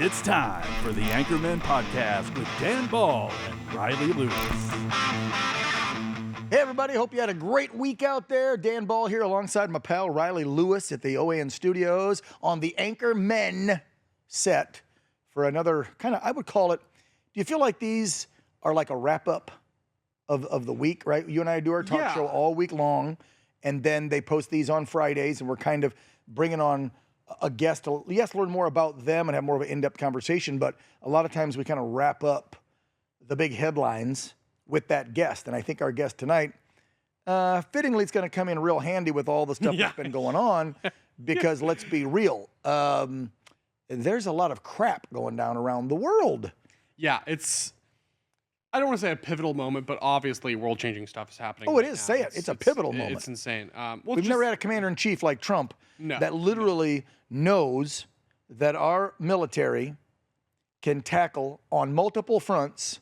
It's time for the Anchormen Podcast with Dan Ball and Riley Lewis. Hey, everybody. Hope you had a great week out there. Dan Ball here alongside my pal Riley Lewis at the OAN Studios on the Anchormen set for another kind of, I would call it, do you feel like these are like a wrap-up of the week, right? You and I do our talk show all week long, and then they post these on Fridays, and we're kind of bringing on a guest to, yes, learn more about them and have more of an in-depth conversation, but a lot of times we kind of wrap up the big headlines with that guest. And I think our guest tonight, fittingly, is going to come in real handy with all the stuff that's been going on, because let's be real, there's a lot of crap going down around the world. Yeah, it's, I don't want to say a pivotal moment, but obviously world-changing stuff is happening. Oh, it is. Say it. It's a pivotal moment. It's insane. We've never had a commander-in-chief like Trump that literally knows that our military can tackle on multiple fronts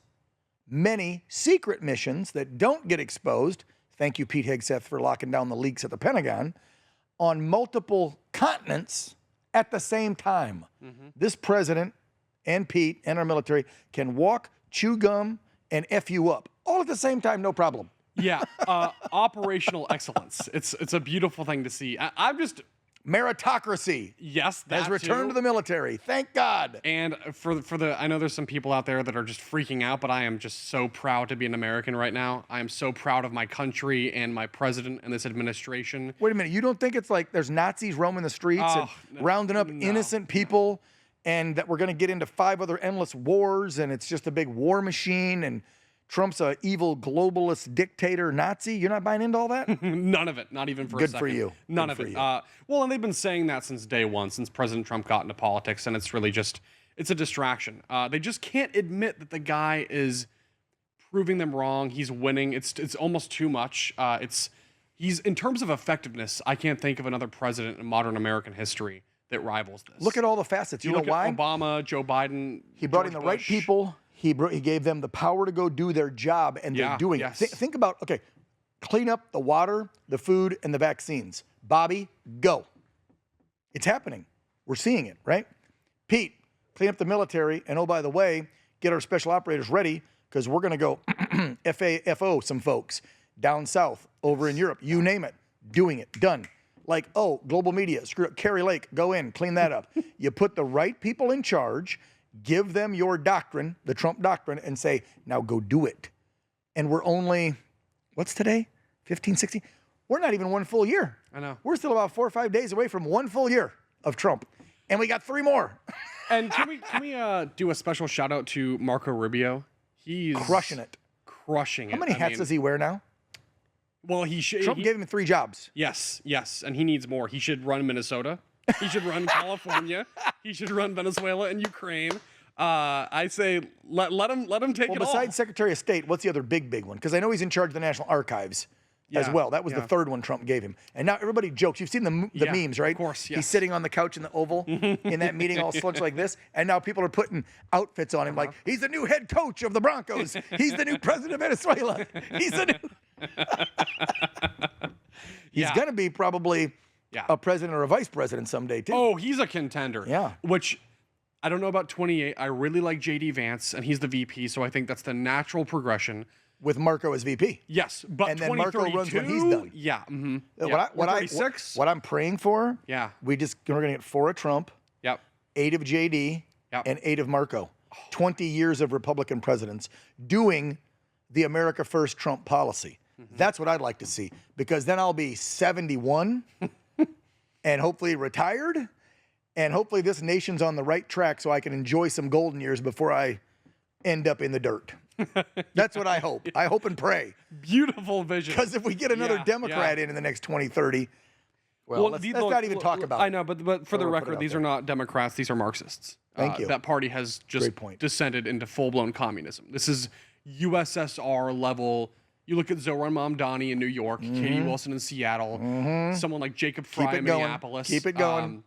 many secret missions that don't get exposed. Thank you, Pete Hegseth, for locking down the leaks at the Pentagon. On multiple continents at the same time. This president and Pete and our military can walk, chew gum, and F you up all at the same time, no problem. Yeah, operational excellence. It's a beautiful thing to see. I'm just... Meritocracy. Yes, that has returned to the military. Thank God. And for the, I know there's some people out there that are just freaking out, but I am just so proud to be an American right now. I am so proud of my country and my president and this administration. Wait a minute. You don't think it's like there's Nazis roaming the streets and rounding up innocent people, and that we're going to get into 5 other endless wars, and it's just a big war machine, and Trump's a evil globalist dictator Nazi? You're not buying into all that? None of it. Not even for a second. Good for you. None of it. Well, and they've been saying that since day one, since President Trump got into politics, and it's really just, it's a distraction. They just can't admit that the guy is proving them wrong. He's winning. It's almost too much. He's, in terms of effectiveness, I can't think of another president in modern American history that rivals this. Look at all the facets. You know why? Obama, Joe Biden, he brought in the right people. He gave them the power to go do their job, and they're doing it. Think about, okay, clean up the water, the food, and the vaccines. Bobby, go. It's happening. We're seeing it, right? Pete, clean up the military, and oh, by the way, get our special operators ready, because we're going to go FAFO some folks down south, over in Europe, you name it, doing it, done. Like, oh, global media, screw it, Kerry Lake, go in, clean that up. You put the right people in charge, give them your doctrine, the Trump doctrine, and say, now go do it. And we're only, what's today? 15, 16? We're not even one full year. I know. We're still about 4 or 5 days away from one full year of Trump. And we got 3 more. And can we do a special shout out to Marco Rubio? He's crushing it. Crushing it. How many hats does he wear now? Well, Trump gave him 3 jobs. Yes, and he needs more. He should run Minnesota. He should run California. He should run Venezuela and Ukraine. I say let him take it all. Well, besides Secretary of State, what's the other big one? Because I know he's in charge of the National Archives as well. That was the 3rd one Trump gave him. And now everybody jokes. You've seen the memes, right? Of course, yes. He's sitting on the couch in the Oval in that meeting all slunched like this. And now people are putting outfits on him like, he's the new head coach of the Broncos. He's the new president of Venezuela. He's the new... He's going to be probably... a president or a vice president someday, too. Oh, he's a contender. Yeah. Which, I don't know about 28. I really like J.D. Vance, and he's the VP, so I think that's the natural progression. With Marco as VP. Yes, but and then Marco runs when he's done. Yeah. What I'm praying for, we're going to get 4 of Trump, 8 of J.D., and 8 of Marco. 20 years of Republican presidents doing the America First Trump policy. That's what I'd like to see, because then I'll be 71 and hopefully retired, and hopefully this nation's on the right track so I can enjoy some golden years before I end up in the dirt. That's what I hope. I hope and pray. Beautiful vision. Because if we get another Democrat in the next 2030, let's not even talk about it. I know, but for the record, these are not Democrats. These are Marxists. Thank you. That party has just descended into full-blown communism. This is USSR level. You look at Zoran Mamdani in New York, Katie Wilson in Seattle, someone like Jacob Fry in Minneapolis. Keep it going.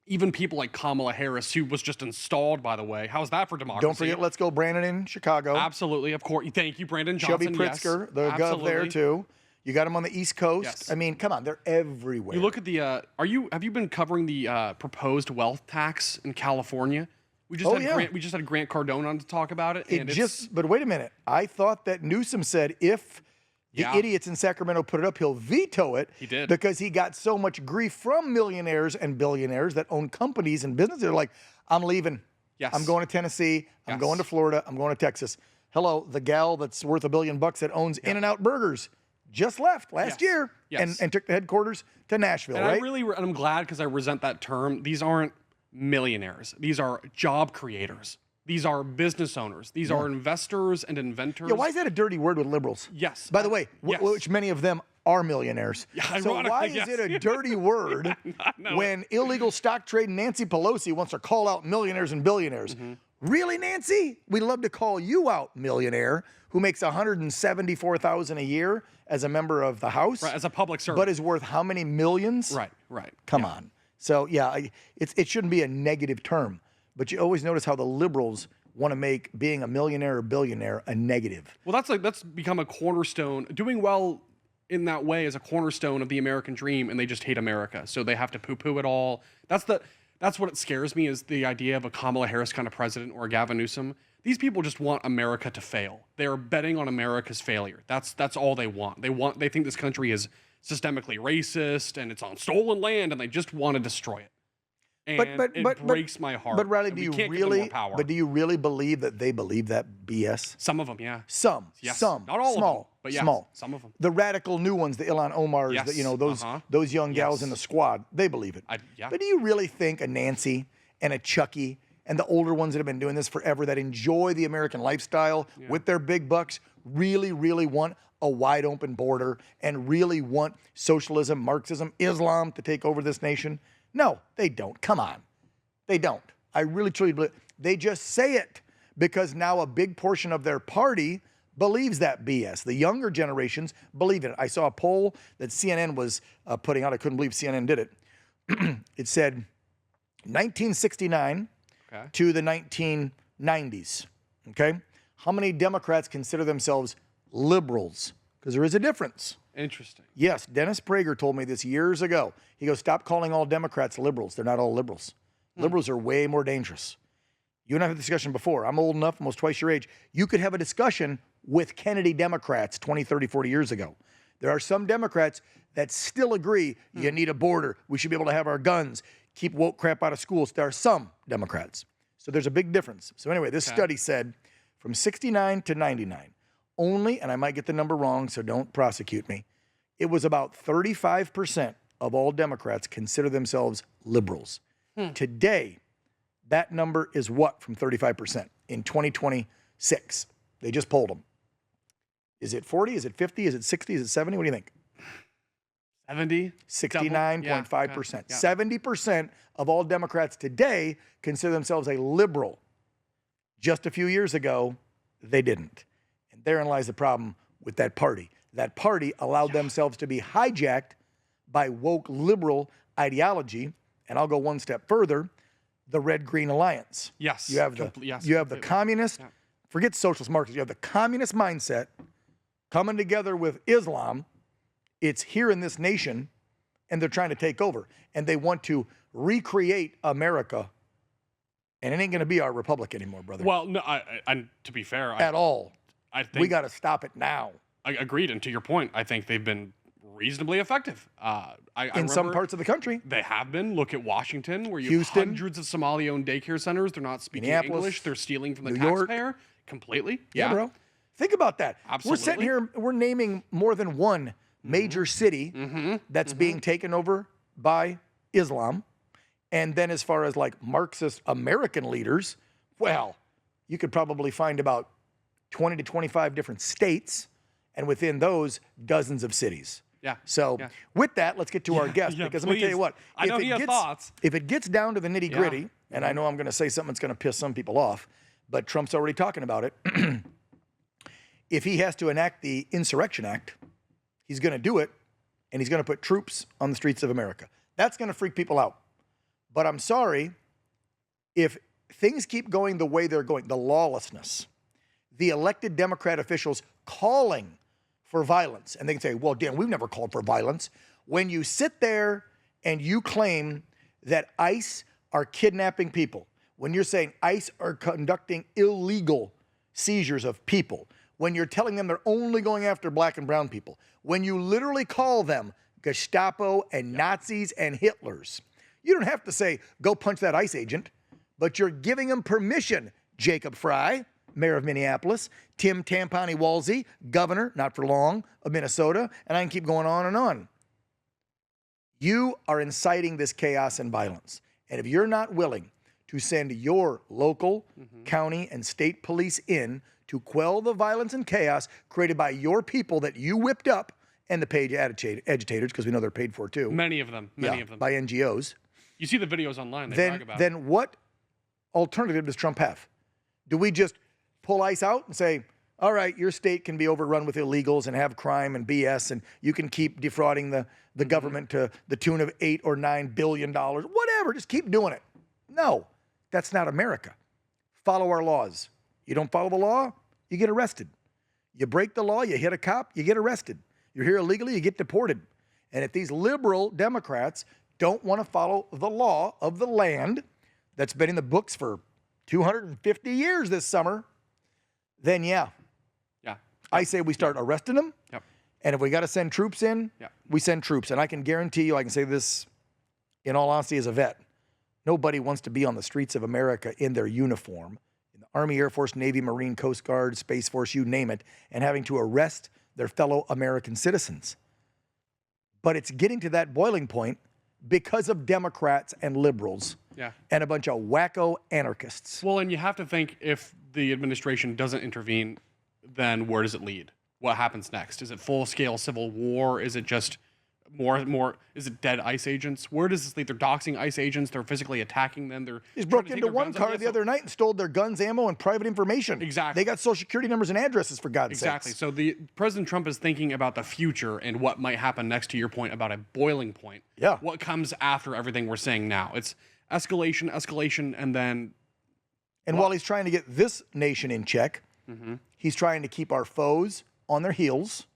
Even people like Kamala Harris, who was just installed, by the way. How's that for democracy? Don't forget, let's go Brandon in Chicago. Absolutely, of course. Thank you, Brandon Johnson. Chubby Pritzker, the gov there, too. You got them on the East Coast. Yes. I mean, come on, they're everywhere. You look at the, have you been covering the proposed wealth tax in California? We just had Grant Cardone on to talk about it. But wait a minute. I thought that Newsom said if the idiots in Sacramento put it up, he'll veto it. He did. Because he got so much grief from millionaires and billionaires that own companies and businesses. They're like, I'm leaving. Yes. I'm going to Tennessee. I'm going to Florida. I'm going to Texas. Hello, the gal that's worth $1 billion that owns In-N-Out Burgers just left last year and took the headquarters to Nashville, and right? I'm glad because I resent that term. These aren't millionaires. These are job creators. These are business owners. These are investors and inventors. Yeah, why is that a dirty word with liberals? Yes. By the way, which many of them are millionaires. Yeah, so why is it a dirty word when illegal stock trading Nancy Pelosi wants to call out millionaires and billionaires? Really, Nancy? We love to call you out, millionaire, who makes $174,000 a year as a member of the House, right, as a public servant, but is worth how many millions? Right. Come on. So it shouldn't be a negative term, but you always notice how the liberals want to make being a millionaire or billionaire a negative. Well, that's become a cornerstone. Doing well in that way is a cornerstone of the American dream, and they just hate America, so they have to poo-poo it all. That's what it scares me, is the idea of a Kamala Harris kind of president or a Gavin Newsom. These people just want America to fail. They are betting on America's failure. That's all they want. They think this country is systemically racist and it's on stolen land, and they just want to destroy it. And it breaks my heart. But Riley, do you really believe that they believe that BS? Some of them, yeah. Some. Not all of them, but yeah, small. Some of them. The radical new ones, the Ilhan Omars, those young gals in the squad, they believe it. But do you really think a Nancy and a Chucky and the older ones that have been doing this forever, that enjoy the American lifestyle with their big bucks, really, really want a wide open border and really want socialism, Marxism, Islam to take over this nation? No, they don't. Come on. They don't. I really, truly believe. They just say it because now a big portion of their party believes that BS. The younger generations believe it. I saw a poll that CNN was putting out. I couldn't believe CNN did it. It said 1969 to the 1990s. Okay? How many Democrats consider themselves liberals? Because there is a difference. Interesting. Yes, Dennis Prager told me this years ago. He goes, stop calling all Democrats liberals. They're not all liberals. Liberals are way more dangerous. You and I have had a discussion before. I'm old enough, almost twice your age. You could have a discussion with Kennedy Democrats 20, 30, 40 years ago. There are some Democrats that still agree you need a border. We should be able to have our guns. Keep woke crap out of schools. There are some Democrats. So there's a big difference. So anyway, this study said from 69 to 99, only, and I might get the number wrong, so don't prosecute me, it was about 35% of all Democrats consider themselves liberals. Today, that number is what from 35% in 2026? They just polled them. Is it 40? Is it 50? Is it 60? Is it 70? What do you think? 70? 69.5%. 70% of all Democrats today consider themselves a liberal. Just a few years ago, they didn't. And therein lies the problem with that party. That party allowed themselves to be hijacked by woke liberal ideology. And I'll go one step further, the Red-Green Alliance. Yes. You have the communist, forget socialist Marxist, you have the communist mindset coming together with Islam. It's here in this nation, and they're trying to take over. And they want to recreate America. And it ain't going to be our republic anymore, brother. Well, no, and to be fair, at all. I think we got to stop it now. I agreed, and to your point, I think they've been reasonably effective. In some parts of the country. They have been. Look at Washington, where you Houston, have hundreds of Somali-owned daycare centers. They're not speaking English. They're stealing from the New York. taxpayer completely. Yeah, bro. Think about that. Absolutely. We're sitting here, we're naming more than one major city that's being taken over by Islam. And then as far as like Marxist American leaders, well, you could probably find about 20 to 25 different states, and within those, dozens of cities. Yeah. So with that, let's get to our guest, because let me tell you what. I know he has thoughts. If it gets down to the nitty gritty, and I know I'm going to say something that's going to piss some people off, but Trump's already talking about it. If he has to enact the Insurrection Act, he's going to do it, and he's going to put troops on the streets of America. That's going to freak people out. But I'm sorry, if things keep going the way they're going, the lawlessness, the elected Democrat officials calling for violence, and they can say, well, Dan, we've never called for violence. When you sit there and you claim that ICE are kidnapping people, when you're saying ICE are conducting illegal seizures of people, when you're telling them they're only going after black and brown people, when you literally call them Gestapo and Nazis and Hitlers, you don't have to say, go punch that ICE agent, but you're giving them permission. Jacob Fry, mayor of Minneapolis, Tim Tampani Walsey, governor, not for long, of Minnesota, and I can keep going on and on. You are inciting this chaos and violence. And if you're not willing to send your local, county, and state police in to quell the violence and chaos created by your people that you whipped up, and the paid agitators, because we know they're paid for too. Many of them. By NGOs. You see the videos online, they brag about it. Then what alternative does Trump have? Do we just pull ICE out and say, all right, your state can be overrun with illegals and have crime and BS, and you can keep defrauding the government to the tune of $8 or $9 billion, whatever, just keep doing it. No, that's not America. Follow our laws. You don't follow the law, you get arrested. You break the law, you hit a cop, you get arrested. You're here illegally, you get deported. And if these liberal Democrats don't want to follow the law of the land that's been in the books for 250 years this summer, then yeah. I say we start arresting them. Yep. And if we got to send troops in, we send troops. And I can guarantee you, I can say this in all honesty as a vet, nobody wants to be on the streets of America in their uniform, in the Army, Air Force, Navy, Marine, Coast Guard, Space Force, you name it, and having to arrest their fellow American citizens. But it's getting to that boiling point because of Democrats and liberals and a bunch of wacko anarchists. Well, and you have to think, if the administration doesn't intervene, then where does it lead? What happens next? Is it full-scale civil war? Is it just more? Is it dead ICE agents? Where does this lead? They're doxing ICE agents. They're physically attacking them. They're He's broke into one car the other night and stole their guns, ammo, and private information. Exactly. They got social security numbers and addresses, for God's sakes. Exactly. So President Trump is thinking about the future and what might happen next, to your point about a boiling point. Yeah. What comes after everything we're saying now? It's escalation, and then... And while he's trying to get this nation in check, he's trying to keep our foes on their heels,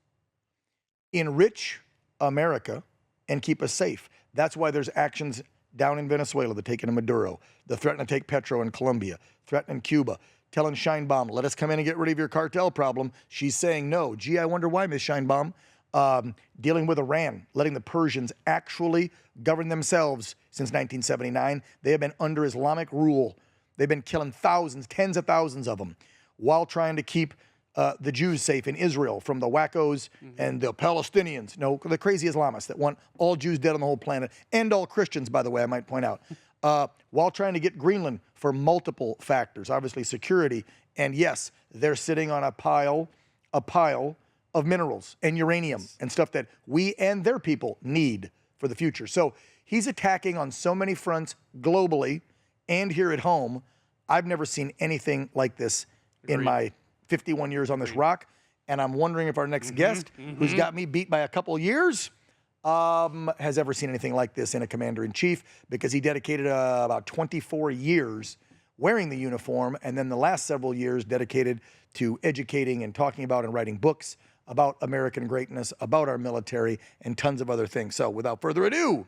enrich America, and keep us safe. That's why there's actions down in Venezuela, the taking of Maduro, the threatening to take Petro in Colombia, threatening Cuba, telling Sheinbaum, let us come in and get rid of your cartel problem. She's saying no. Gee, I wonder why, Ms. Sheinbaum. Dealing with Iran, letting the Persians actually govern themselves since 1979. They have been under Islamic rule. They've been killing thousands, tens of thousands of them, while trying to keep the Jews safe in Israel from the wackos and the Palestinians. No, the crazy Islamists that want all Jews dead on the whole planet, and all Christians, by the way, I might point out, while trying to get Greenland for multiple factors, obviously security. And yes, they're sitting on a pile of minerals and uranium and stuff that we and their people need for the future. So he's attacking on so many fronts globally and here at home. I've never seen anything like this in my 51 years on this rock. And I'm wondering if our next guest, who's got me beat by a couple years, has ever seen anything like this in a commander-in-chief, because he dedicated about 24 years wearing the uniform, and then the last several years dedicated to educating and talking about and writing books about American greatness, about our military, and tons of other things. So without further ado,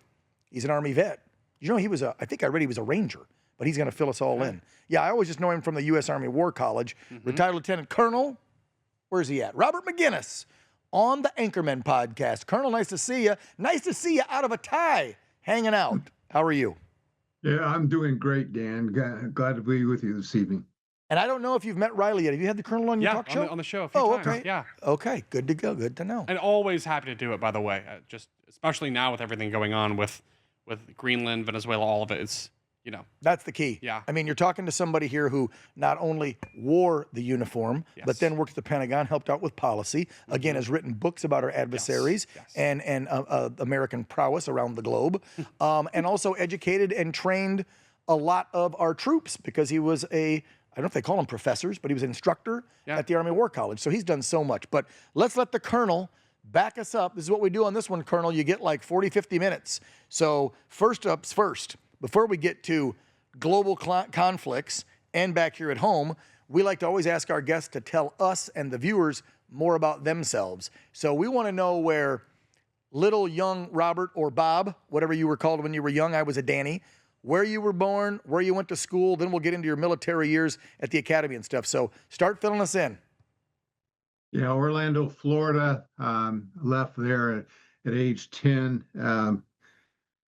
he's an Army vet. You know, he was I think I read he was a Ranger, but he's going to fill us all in. Yeah, I always just know him from the U.S. Army War College. Retired Lieutenant Colonel, where's he at? Robert McGinnis on the Anchormen podcast. Colonel, nice to see you. Nice to see you out of a tie, hanging out. How are you? Yeah, I'm doing great, Dan. Glad to be with you this evening. And I don't know if you've met Riley yet. Have you had the Colonel on your talk show? On the show a few times. Okay. Yeah. Okay, good to go. Good to know. And always happy to do it, by the way. Just especially now with everything going on with Greenland, Venezuela, all of it. It's, you know. That's the key. Yeah. I mean, you're talking to somebody here who not only wore the uniform, but then worked at the Pentagon, helped out with policy, again, has written books about our adversaries and American prowess around the globe, and also educated and trained a lot of our troops, because he was I don't know if they call them professors, but he was an instructor at the Army War College. So he's done so much. But let's let the Colonel back us up. This is what we do on this one, Colonel. You get like 40, 50 minutes. So first up's first. Before we get to global conflicts and back here at home, we like to always ask our guests to tell us and the viewers more about themselves. So we want to know where little young Robert, or Bob, whatever you were called when you were young, I was a Danny, where you were born, where you went to school. Then we'll get into your military years at the academy and stuff. So start filling us in. Yeah, Orlando, Florida. Left there at age 10.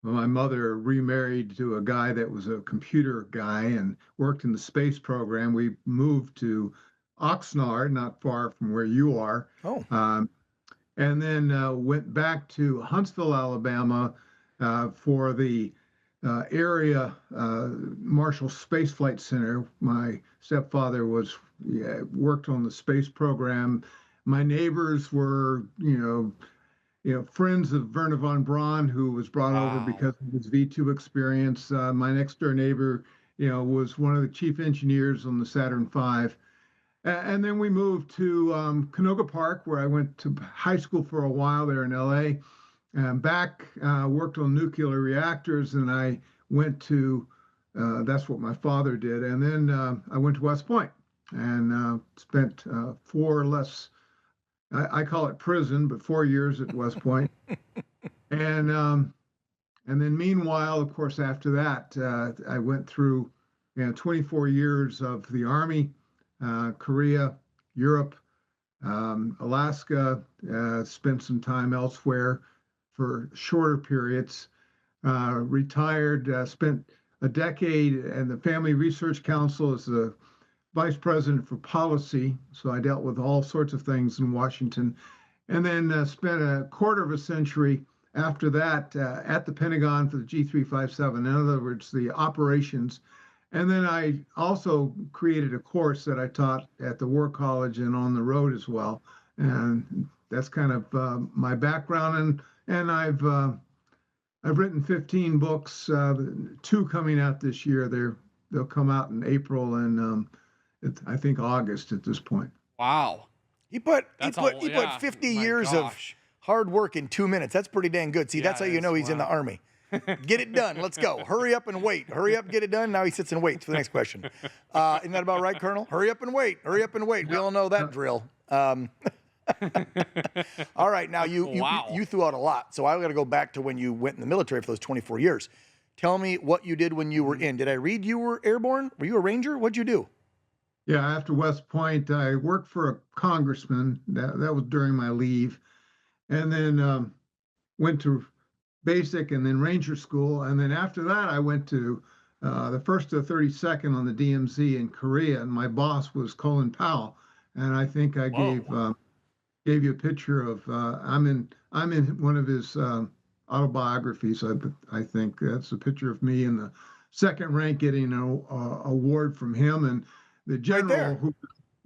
My mother remarried to a guy that was a computer guy and worked in the space program. We moved to Oxnard, not far from where you are. Oh. And then went back to Huntsville, Alabama, for the area Marshall Space Flight Center. My stepfather worked on the space program. My neighbors were, friends of Werner von Braun, who was brought over because of his V2 experience. My next door neighbor, was one of the chief engineers on the Saturn V. And then we moved to Canoga Park, where I went to high school for a while there in LA. Worked on nuclear reactors, and I went to, that's what my father did. And then I went to West Point and spent 4 less, I call it prison, but 4 years at West Point. And then meanwhile, of course, after that, I went through 24 years of the Army, Korea, Europe, Alaska, spent some time elsewhere for shorter periods, retired, spent a decade in the Family Research Council as the vice president for policy. So I dealt with all sorts of things in Washington, and then spent a quarter of a century after that at the Pentagon for the G357. In other words, the operations. And then I also created a course that I taught at the War College and on the road as well. And that's kind of my background. And I've written 15 books, 2 coming out this year. They'll come out in April and I think August at this point. Wow. He put 50 years of hard work in 2 minutes. That's pretty dang good. See, that's how you know he's in the Army. Get it done. Let's go. Hurry up and wait. Hurry up, get it done. Now he sits and waits for the next question. Isn't that about right, Colonel? Hurry up and wait. Hurry up and wait. We all know that drill. All right. Now you threw out a lot. So I got to go back to when you went in the military for those 24 years. Tell me what you did when you were in. Did I read you were airborne? Were you a Ranger? What'd you do? Yeah, after West Point, I worked for a congressman. That was during my leave. And then went to basic and then Ranger school. And then after that, I went to the 1st to 32nd on the DMZ in Korea. And my boss was Colin Powell. And I think I gave you a picture of, I'm in one of his autobiographies. I think that's a picture of me in the second rank getting an award from him. And the general who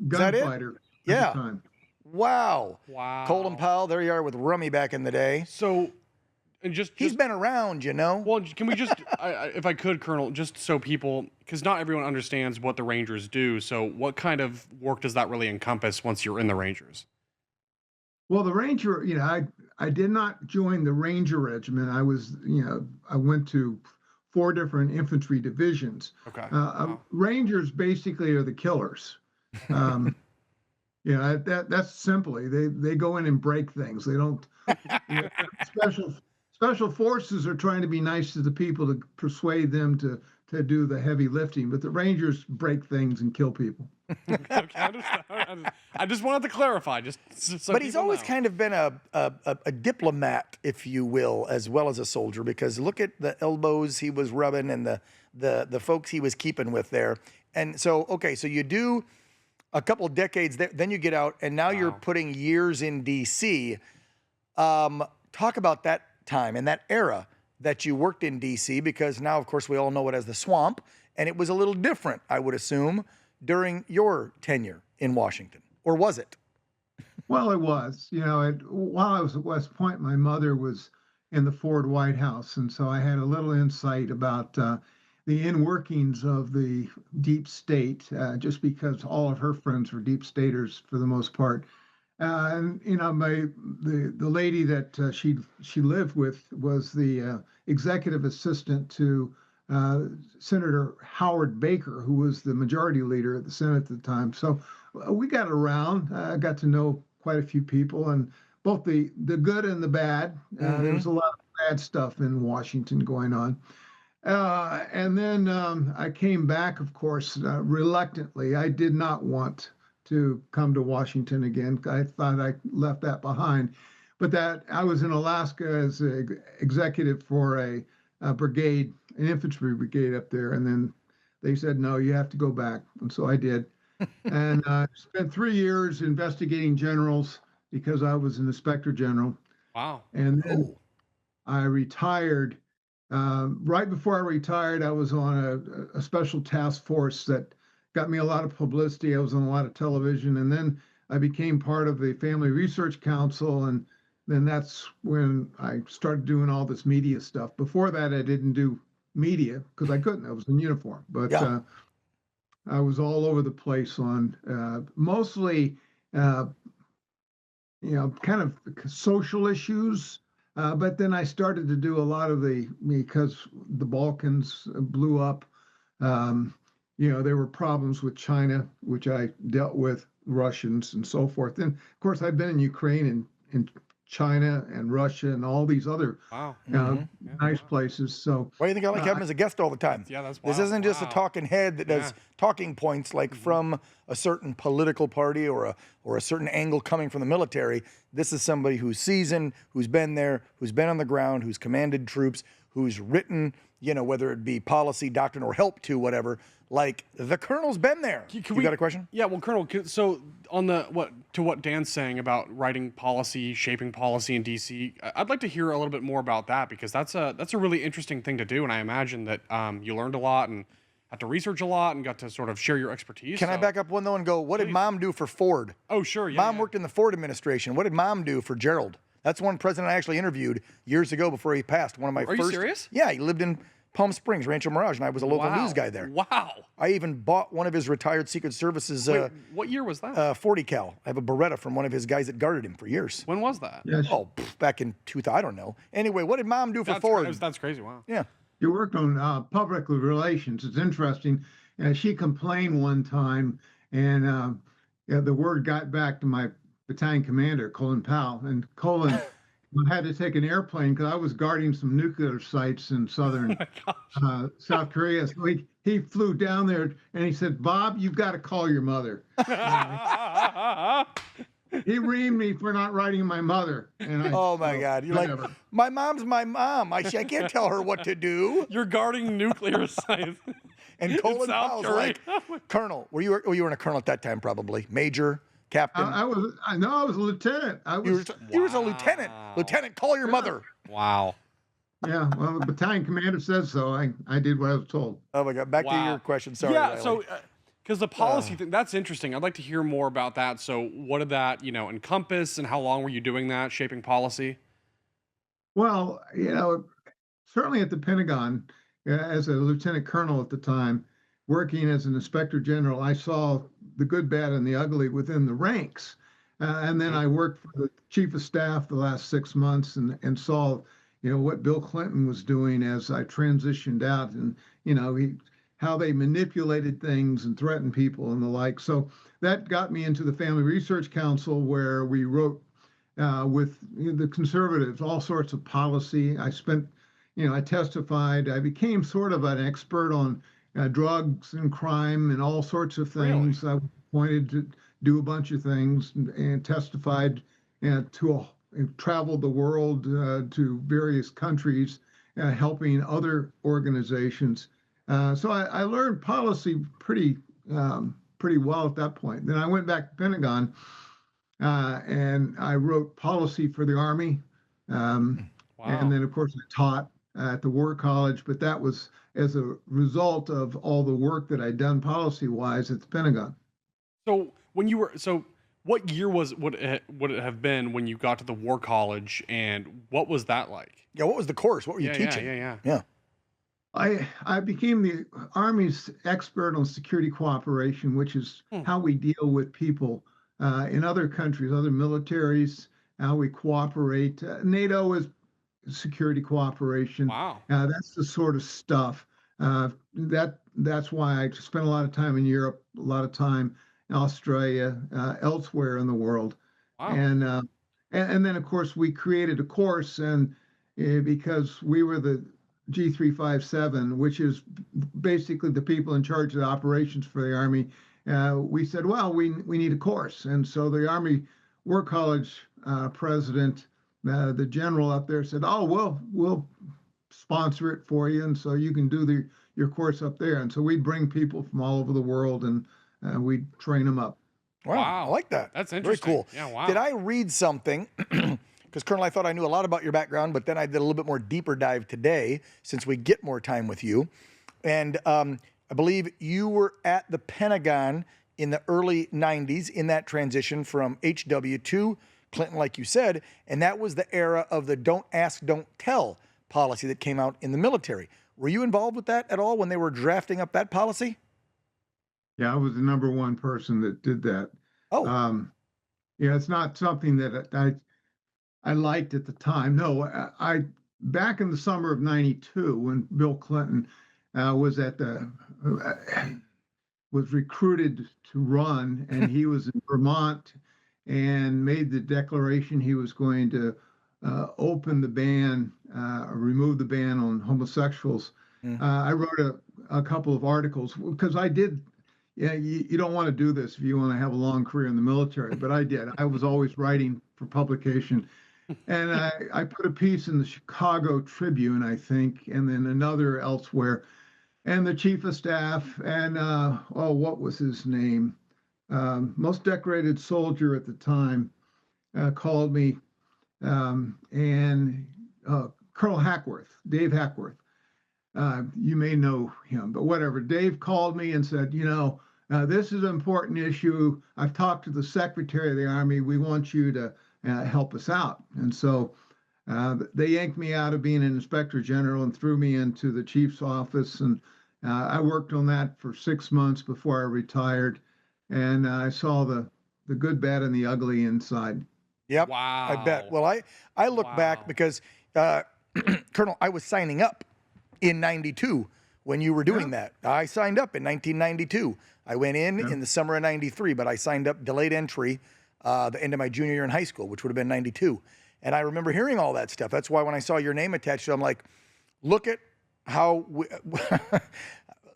gunfighter at the time. Wow. Colin Powell, there you are with Rummy back in the day. So, and he's been around, you know. Well, can we just, if I could, Colonel, just so people, because not everyone understands what the Rangers do. So, what kind of work does that really encompass once you're in the Rangers? Well, the Ranger, I did not join the Ranger Regiment. I was, I went to 4 different infantry divisions. Okay. Rangers basically are the killers. That's simply they go in and break things. They don't. Special forces are trying to be nice to the people to persuade them to do the heavy lifting, but the Rangers break things and kill people. I just wanted to clarify. But he's always kind of been a diplomat, if you will, as well as a soldier. Because look at the elbows he was rubbing and the folks he was keeping with there. And so, okay, so you do a couple decades there, then you get out, and now you're putting years in D.C. Talk about that time and that era that you worked in D.C., because now, of course, we all know it as the swamp, and it was a little different, I would assume, during your tenure in Washington. Or was it? Well, it was. While I was at West Point, my mother was in the Ford White House, and so I had a little insight about the inner workings of the deep state, just because all of her friends were deep staters for the most part. And the lady that she lived with was the executive assistant to Senator Howard Baker, who was the majority leader at the Senate at the time. So we got around. I got to know quite a few people, and both the good and the bad. There was a lot of bad stuff in Washington going on. And then I came back, of course, reluctantly. I did not want to come to Washington again. I thought I left that behind. But that I was in Alaska as an executive for a brigade, an infantry brigade up there. And then they said, no, you have to go back. And so I did. And spent 3 years investigating generals because I was an inspector general. Wow. And then I retired. Right before I retired, I was on a special task force that got me a lot of publicity. I was on a lot of television. And then I became part of the Family Research Council. And then that's when I started doing all this media stuff. Before that, I didn't do media because I couldn't. I was in uniform. But I was all over the place on mostly, kind of social issues. But then I started to do a lot of because the Balkans blew up. There were problems with China, which I dealt with, Russians and so forth. And of course, I've been in Ukraine and China and Russia and all these other nice places. So why do you think I like having him as a guest all the time? Yeah, that's This wild. isn't just a Wow. talking head that does talking points like from a certain political party or a certain angle coming from the military. This is somebody who's seasoned, who's been there, who's been on the ground, who's commanded troops, who's written, whether it be policy, doctrine, or help to whatever. Like the colonel's been there. You got a question? Yeah, well, Colonel, so on what Dan's saying about writing policy, shaping policy in DC, I'd like to hear a little bit more about that because that's a really interesting thing to do, and I imagine that you learned a lot and had to research a lot and got to sort of share your expertise. Can I back up one though and go, what did Mom do for Ford? Oh, sure. Yeah, Mom worked in the Ford administration. What did Mom do for Gerald? That's one president I actually interviewed years ago before he passed. One of my first. Are you serious? Yeah, he lived in Palm Springs, Rancho Mirage, and I was a local news guy there. Wow. I even bought one of his retired Secret Services. Wait, what year was that? 40 cal. I have a Beretta from one of his guys that guarded him for years. When was that? yes, Back in 2000. I don't know. Anyway, what did Mom do for Ford? That's crazy. Wow. Yeah. you worked on public relations. It's interesting. She complained one time, and the word got back to my battalion commander, Colin Powell, and Colin had to take an airplane because I was guarding some nuclear sites in southern South Korea. So he flew down there and he said, "Bob, you've got to call your mother." He reamed me for not writing my mother. And Oh my God! You're whatever. like, my mom's my mom. I can't tell her what to do. You're guarding nuclear sites. And Colin South Powell's Korea. like, Colonel. You weren't a colonel at that time, probably. Major, captain. I was a lieutenant. You were a lieutenant. Lieutenant, call your mother. Wow. Yeah, well, the battalion commander says so. I did what I was told. Oh my God! Back to Wow. your question. Sorry. Yeah. Riley. So, because the policy thing, that's interesting. I'd like to hear more about that. So, what did that, encompass, and how long were you doing that, shaping policy? Well, certainly at the Pentagon, as a lieutenant colonel at the time, working as an inspector general, I saw the good, bad, and the ugly within the ranks. And then I worked for the chief of staff the last 6 months and saw, what Bill Clinton was doing as I transitioned out, and how they manipulated things and threatened people and the like. So that got me into the Family Research Council, where we wrote with the conservatives all sorts of policy. I testified. I became sort of an expert on drugs and crime and all sorts of things. Really? I was appointed to do a bunch of things and testified traveled the world to various countries, helping other organizations. So I learned policy pretty well at that point. Then I went back to Pentagon and I wrote policy for the Army. And then, of course, I taught at the War College, but that was as a result of all the work that I'd done policy-wise at the Pentagon. So what year would it have been when you got to the War College, and what was that like? Yeah, what was the course? What were you teaching? Yeah. I became the Army's expert on security cooperation, which is how we deal with people in other countries, other militaries, how we cooperate. NATO is security cooperation. Wow. That's the sort of stuff. That's why I spent a lot of time in Europe, a lot of time in Australia, elsewhere in the world. Wow. And then, of course, we created a course, and because we were the G357, which is basically the people in charge of the operations for the Army, we said, well, we need a course. And so the Army War College president, the general up there said, oh, we'll sponsor it for you. And so you can do your course up there. And so we'd bring people from all over the world and we'd train them up. Wow, I like that. That's interesting. Very cool. Yeah, wow. Did I read something? Because, Colonel, I thought I knew a lot about your background, but then I did a little bit more deeper dive today since we get more time with you. And I believe you were at the Pentagon in the early 90s in that transition from HW to Clinton, like you said, and that was the era of the don't ask, don't tell policy that came out in the military. Were you involved with that at all when they were drafting up that policy? Yeah, I was the number one person that did that. Oh. Yeah, it's not something that I liked at the time. No, I back in the summer of '92 when Bill Clinton was recruited to run, and he was in Vermont and made the declaration he was going to open the ban, remove the ban on homosexuals. I wrote a couple of articles because I did. Yeah, you don't want to do this if you want to have a long career in the military, but I did. I was always writing for publication. And I put a piece in the Chicago Tribune, I think, and then another elsewhere. And the chief of staff and, what was his name? Most decorated soldier at the time called me, and Colonel Hackworth, Dave Hackworth. You may know him, but whatever. Dave called me and said, this is an important issue. I've talked to the Secretary of the Army. We want you to help us out. And so they yanked me out of being an inspector general and threw me into the chief's office. And I worked on that for 6 months before I retired. And I saw the good, bad, and the ugly inside. Yep. Wow. I bet. Well, I look back because, Colonel, I was signing up in 92 when you were doing that. I signed up in 1992. I went in the summer of 93, but I signed up delayed entry the end of my junior year in high school, which would have been 92. And I remember hearing all that stuff. That's why when I saw your name attached to it, I'm like, look at how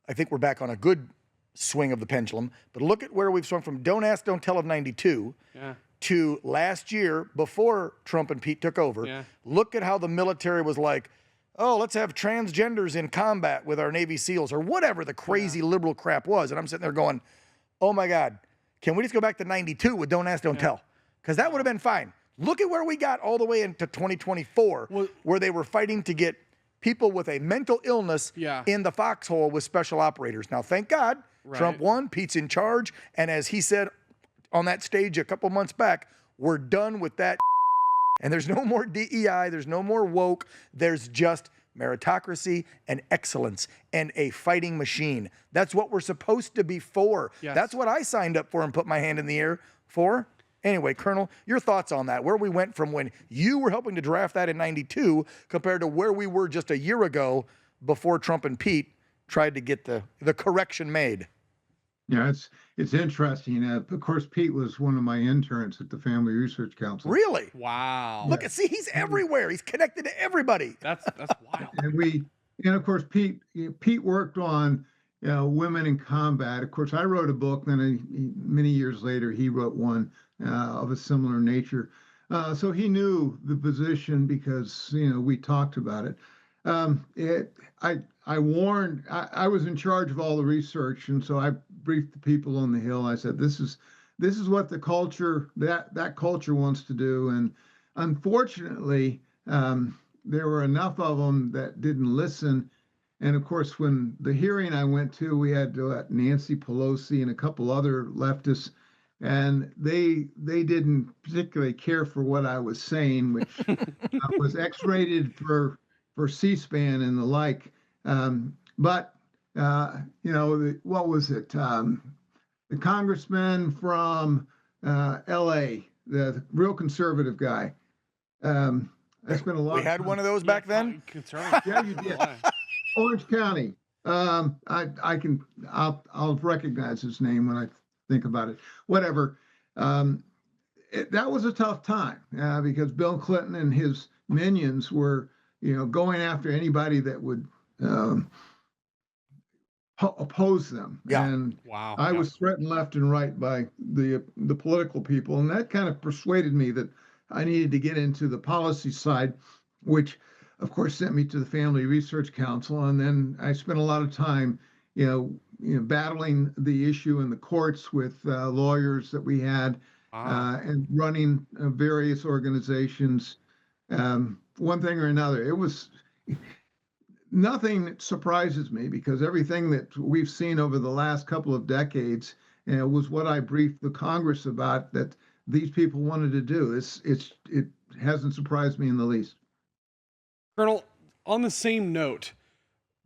I think we're back on a good swing of the pendulum, but look at where we've swung from don't ask, don't tell of 92 to last year before Trump and Pete took over. Yeah. Look at how the military was like, oh, let's have transgenders in combat with our Navy SEALs or whatever the crazy liberal crap was. And I'm sitting there going, oh my God, can we just go back to 92 with don't ask, don't tell? Because that would have been fine. Look at where we got all the way into 2024, where they were fighting to get people with a mental illness in the foxhole with special operators. Now, thank God, Trump won, Pete's in charge, and as he said on that stage a couple months back, we're done with that. And there's no more DEI, there's no more woke, there's just meritocracy and excellence and a fighting machine. That's what we're supposed to be for. Yes. That's what I signed up for and put my hand in the air for. Anyway, Colonel, your thoughts on that, where we went from when you were helping to draft that in 92 compared to where we were just a year ago before Trump and Pete tried to get the correction made. Yeah, it's interesting. Of course, Pete was one of my interns at the Family Research Council. Really? Wow. Look, see, he's everywhere. He's connected to everybody. That's wild. And of course, Pete worked on women in combat. Of course, I wrote a book. Then many years later, he wrote one of a similar nature. So he knew the position because we talked about it. I warned. I was in charge of all the research, and so I briefed the people on the Hill. I said, "This is what the culture that culture wants to do." And unfortunately, there were enough of them that didn't listen. And of course, when the hearing I went to, we had Nancy Pelosi and a couple other leftists, and they didn't particularly care for what I was saying, which was X-rated for C-SPAN and the like. But what was it? The congressman from L.A., the real conservative guy. I spent a lot. We had one of those back then. Yeah, you did. Orange County. I'll recognize his name when I think about it. Whatever. That was a tough time because Bill Clinton and his minions were, going after anybody that would oppose them. Yeah. And Wow. I Yeah. was threatened left and right by the political people, and that kind of persuaded me that I needed to get into the policy side, which of course sent me to the Family Research Council. And then I spent a lot of time, battling the issue in the courts with lawyers that we had, and running various organizations. One thing or another, it was nothing surprises me, because everything that we've seen over the last couple of decades was what I briefed the Congress about, that these people wanted to do. It hasn't surprised me in the least. Colonel, on the same note,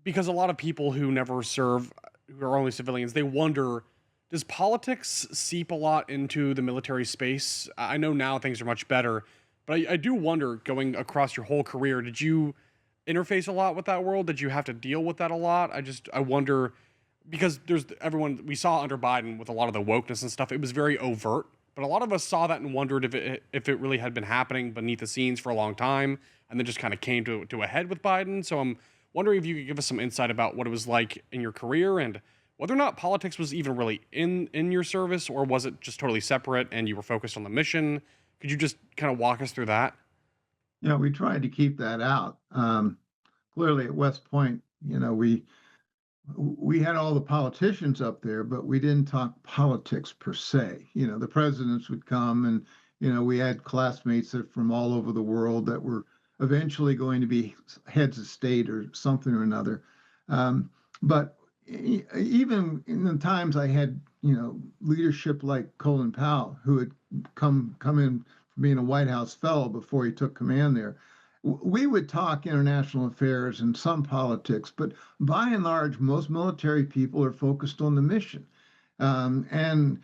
because a lot of people who never serve, who are only civilians, they wonder, does politics seep a lot into the military space? I know now things are much better, but I do wonder, going across your whole career, did you interface a lot with that world? Did you have to deal with that a lot? I wonder, because we saw under Biden with a lot of the wokeness and stuff, it was very overt, but a lot of us saw that and wondered if it really had been happening beneath the scenes for a long time, and then just kind of came to a head with Biden. So I'm wondering if you could give us some insight about what it was like in your career, and whether or not politics was even really in your service, or was it just totally separate and you were focused on the mission? Could you just kind of walk us through that? Yeah, we tried to keep that out. Clearly at West Point, we had all the politicians up there, but we didn't talk politics per se. The presidents would come, and we had classmates from all over the world that were eventually going to be heads of state or something or another. But even in the times I had, leadership like Colin Powell, who had come in from being a White House fellow before he took command there, we would talk international affairs and some politics, but by and large, most military people are focused on the mission. And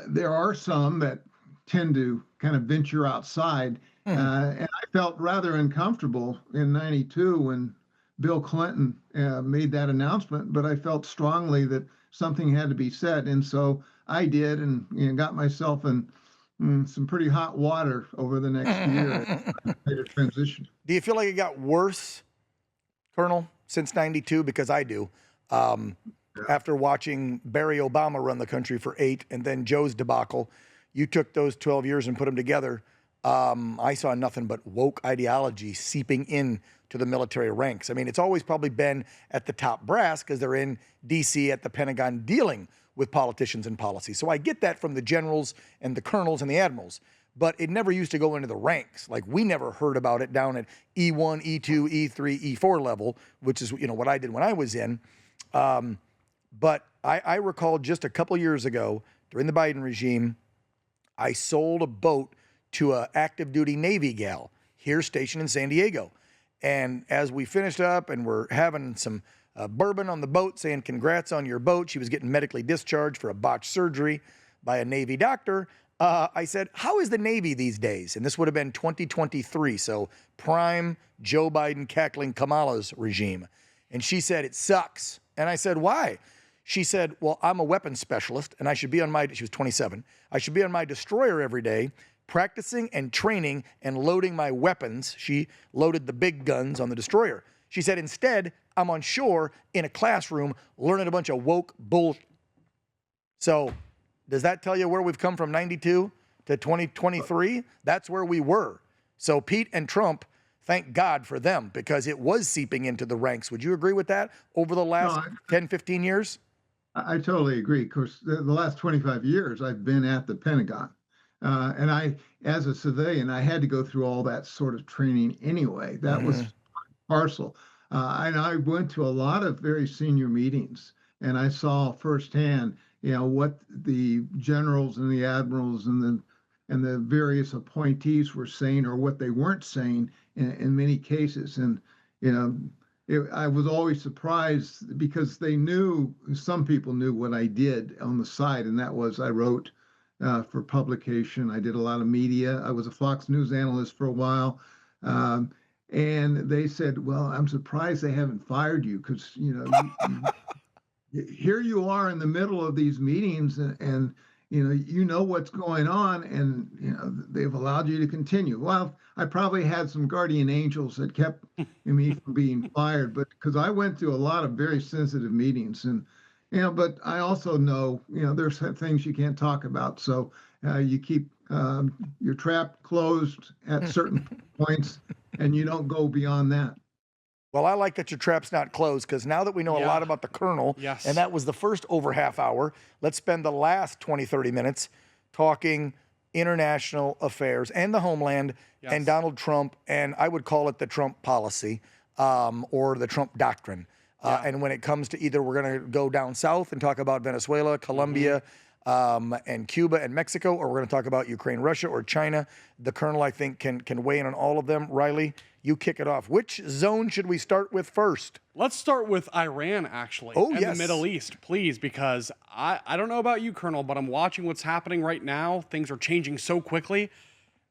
there are some that tend to kind of venture outside. And I felt rather uncomfortable in '92 when Bill Clinton made that announcement, but I felt strongly that something had to be said. And so I did, and got myself in some pretty hot water over the next year. Made a transition. Do you feel like it got worse, Colonel, since '92? Because I do. After watching Barry Obama run the country for 8, and then Joe's debacle, you took those 12 years and put them together. I saw nothing but woke ideology seeping in to the military ranks. I mean, it's always probably been at the top brass because they're in D.C. at the Pentagon dealing with politicians and policy. So I get that from the generals and the colonels and the admirals, but it never used to go into the ranks. Like, we never heard about it down at E1, E2, E3, E4 level, which is, what I did when I was in. But I recall just a couple years ago during the Biden regime, I sold a boat to an active duty Navy gal here stationed in San Diego. And as we finished up and we're having some bourbon on the boat, saying congrats on your boat, she was getting medically discharged for a botched surgery by a Navy doctor. I said, how is the Navy these days? And this would have been 2023, so prime Joe Biden cackling Kamala's regime. And she said, it sucks. And I said, why? She said, well, I'm a weapons specialist, and she was 27, I should be on my destroyer every day, practicing and training and loading my weapons. She loaded the big guns on the destroyer. She said, instead, I'm on shore in a classroom learning a bunch of woke bull. So does that tell you where we've come from '92 to 2023? That's where we were. So Pete and Trump, thank God for them, because it was seeping into the ranks. Would you agree with that over the last 10, 15 years? I totally agree. Of course, the last 25 years, I've been at the Pentagon. And I, as a civilian, I had to go through all that sort of training anyway. That was parcel. And I went to a lot of very senior meetings, and I saw firsthand, what the generals and the admirals and the various appointees were saying, or what they weren't saying in many cases. And, I was always surprised, because some people knew what I did on the side, and that was I wrote for publication. I did a lot of media. I was a Fox News analyst for a while. And they said, well, I'm surprised they haven't fired you, because, here you are in the middle of these meetings, and you know what's going on, and they've allowed you to continue. Well, I probably had some guardian angels that kept me from being fired, but because I went through a lot of very sensitive meetings, and but I also know there's things you can't talk about, so you keep your trap closed at certain points, and you don't go beyond that. Well, I like that your trap's not closed, because now that we know a lot about the Colonel, Yes. and that was the first over half hour, let's spend the last 20, 30 minutes talking international affairs and the homeland and Donald Trump, and I would call it the Trump policy or the Trump doctrine. And when it comes to either we're going to go down south and talk about Venezuela, Colombia, and Cuba and Mexico, or we're going to talk about Ukraine, Russia, or China, the Colonel, I think, can weigh in on all of them. Riley, you kick it off. Which zone should we start with first? Let's start with Iran, actually. Oh, and yes. the Middle East, please, because I don't know about you, Colonel, but I'm watching what's happening right now. Things are changing so quickly.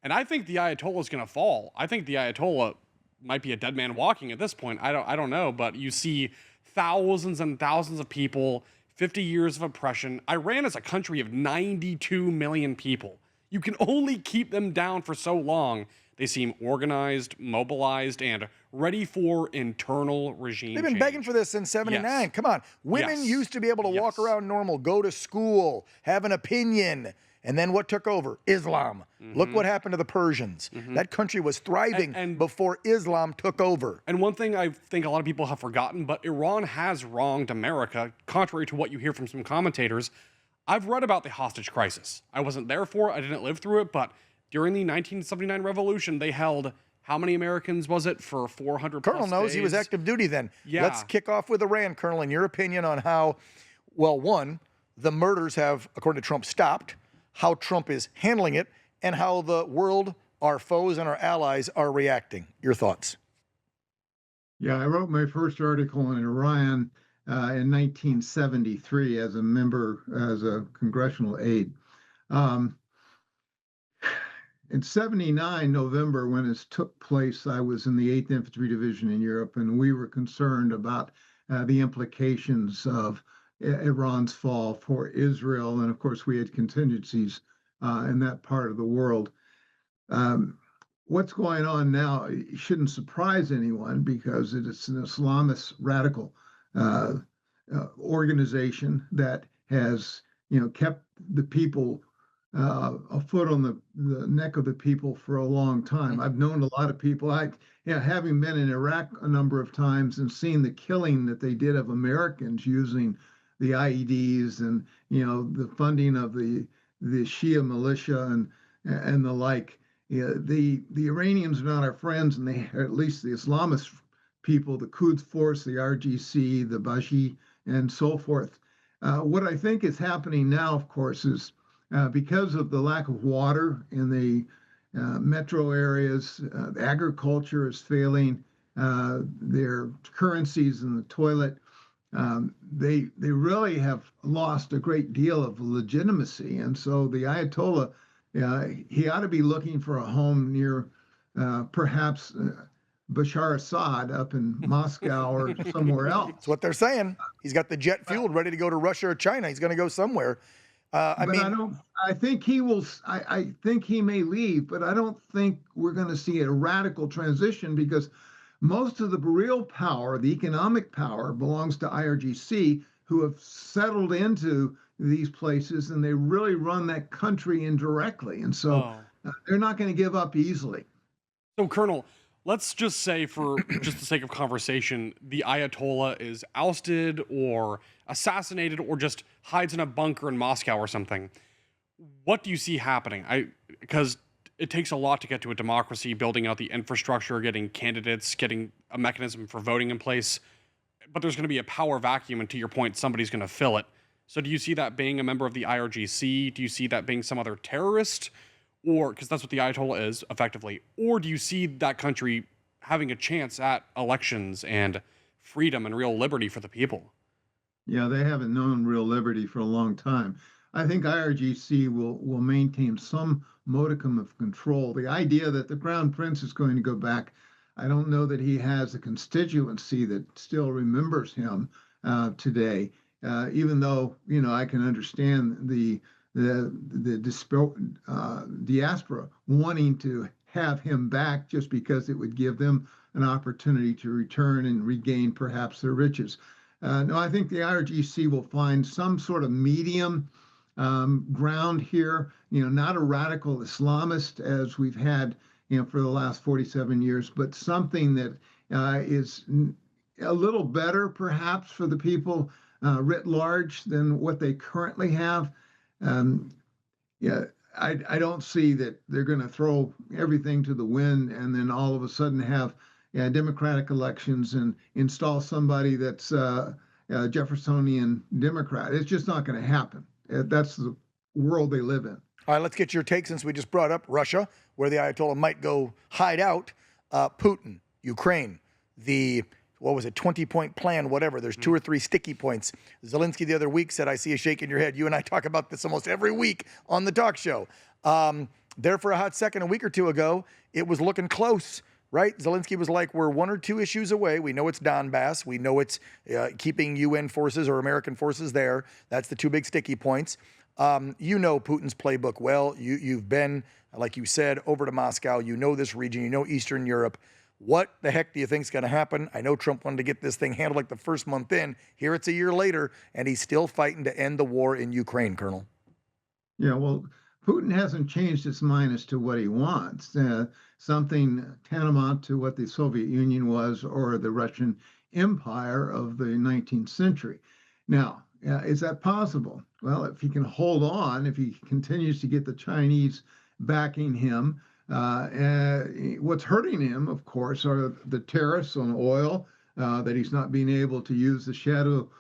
And I think the Ayatollah is going to fall. I think the Ayatollah might be a dead man walking at this point. I don't know, but you see thousands and thousands of people, 50 years of oppression. Iran is a country of 92 million people. You can only keep them down for so long. They seem organized, mobilized, and ready for internal regime They've been change. begging for this since 79. Yes. Come on. Women Yes. used to be able to walk Yes. around normal, go to school, have an opinion. And then what took over? Islam. Look what happened to the Persians. That country was thriving And- before Islam took over. And one thing I think a lot of people have forgotten, but Iran has wronged America, contrary to what you hear from some commentators. I've read about the hostage crisis. I wasn't there for it. I didn't live through it, but during the 1979 revolution, they held, how many Americans was it, for 400 plus Colonel knows days? he was active duty then. Yeah. Let's kick off with Iran, Colonel, in your opinion on how, well, one, the murders have, according to Trump, stopped, how Trump is handling it, and how the world, our foes and our allies are reacting. Your thoughts? Yeah, I wrote my first article on Iran in 1973 as a congressional aide. In 79, November, when this took place, I was in the 8th Infantry Division in Europe, and we were concerned about the implications of Iran's fall for Israel. And of course, we had contingencies in that part of the world. What's going on now shouldn't surprise anyone, because it's an Islamist radical organization that has, kept the people a foot on the neck of the people for a long time. I've known a lot of people. Having been in Iraq a number of times and seen the killing that they did of Americans using the IEDs and the funding of the Shia militia and the like. The Iranians are not our friends, and they, or at least the Islamist people, the Quds Force, the RGC, the Bashi, and so forth. What I think is happening now, of course, is because of the lack of water in the metro areas, agriculture is failing, their currencies in the toilet. They really have lost a great deal of legitimacy. And so the Ayatollah, he ought to be looking for a home near perhaps Bashar Assad up in Moscow or somewhere else. That's what they're saying. He's got the jet fueled, ready to go to Russia or China. He's going to go somewhere. I think he will. I think he may leave, but I don't think we're going to see a radical transition, because most of the real power, the economic power, belongs to IRGC, who have settled into these places, and they really run that country indirectly. And so they're not going to give up easily. So, Colonel, let's just say, for just the sake of conversation, the Ayatollah is ousted or assassinated or just hides in a bunker in Moscow or something. What do you see happening? Because it takes a lot to get to a democracy, building out the infrastructure, getting candidates, getting a mechanism for voting in place. But there's going to be a power vacuum, and to your point, somebody's going to fill it. So do you see that being a member of the IRGC? Do you see that being some other terrorist? Or, because that's what the Ayatollah is, effectively. Or do you see that country having a chance at elections and freedom and real liberty for the people? Yeah, they haven't known real liberty for a long time. I think IRGC will maintain some modicum of control. The idea that the Crown Prince is going to go back, I don't know that he has a constituency that still remembers him today, even though, I can understand the diaspora wanting to have him back just because it would give them an opportunity to return and regain perhaps their riches. No, I think the IRGC will find some sort of medium ground here, not a radical Islamist as we've had, for the last 47 years, but something that is a little better perhaps for the people writ large than what they currently have. Yeah, I don't see that they're going to throw everything to the wind and then all of a sudden have democratic elections and install somebody that's a Jeffersonian Democrat. It's just not going to happen. That's the world they live in. All right, let's get your take since we just brought up Russia, where the Ayatollah might go hide out. Putin, Ukraine, the 20-point plan, whatever. There's 2 or 3 sticky points. Zelensky the other week said, I see you shaking your head. You and I talk about this almost every week on the talk show. There for a hot second, a week or two ago, it was looking close, right? Zelensky was like, we're 1 or 2 issues away. We know it's Donbass. We know it's keeping UN forces or American forces there. That's the 2 big sticky points. You know Putin's playbook well. You've been, like you said, over to Moscow. You know this region. You know Eastern Europe. What the heck do you think is going to happen? I know Trump wanted to get this thing handled like the first month in. Here it's a year later, and he's still fighting to end the war in Ukraine, Colonel. Yeah, well, Putin hasn't changed his mind as to what he wants. Something tantamount to what the Soviet Union was or the Russian Empire of the 19th century. Now, is that possible? Well, if he can hold on, if he continues to get the Chinese backing him, what's hurting him, of course, are the tariffs on oil, that he's not being able to use the shadow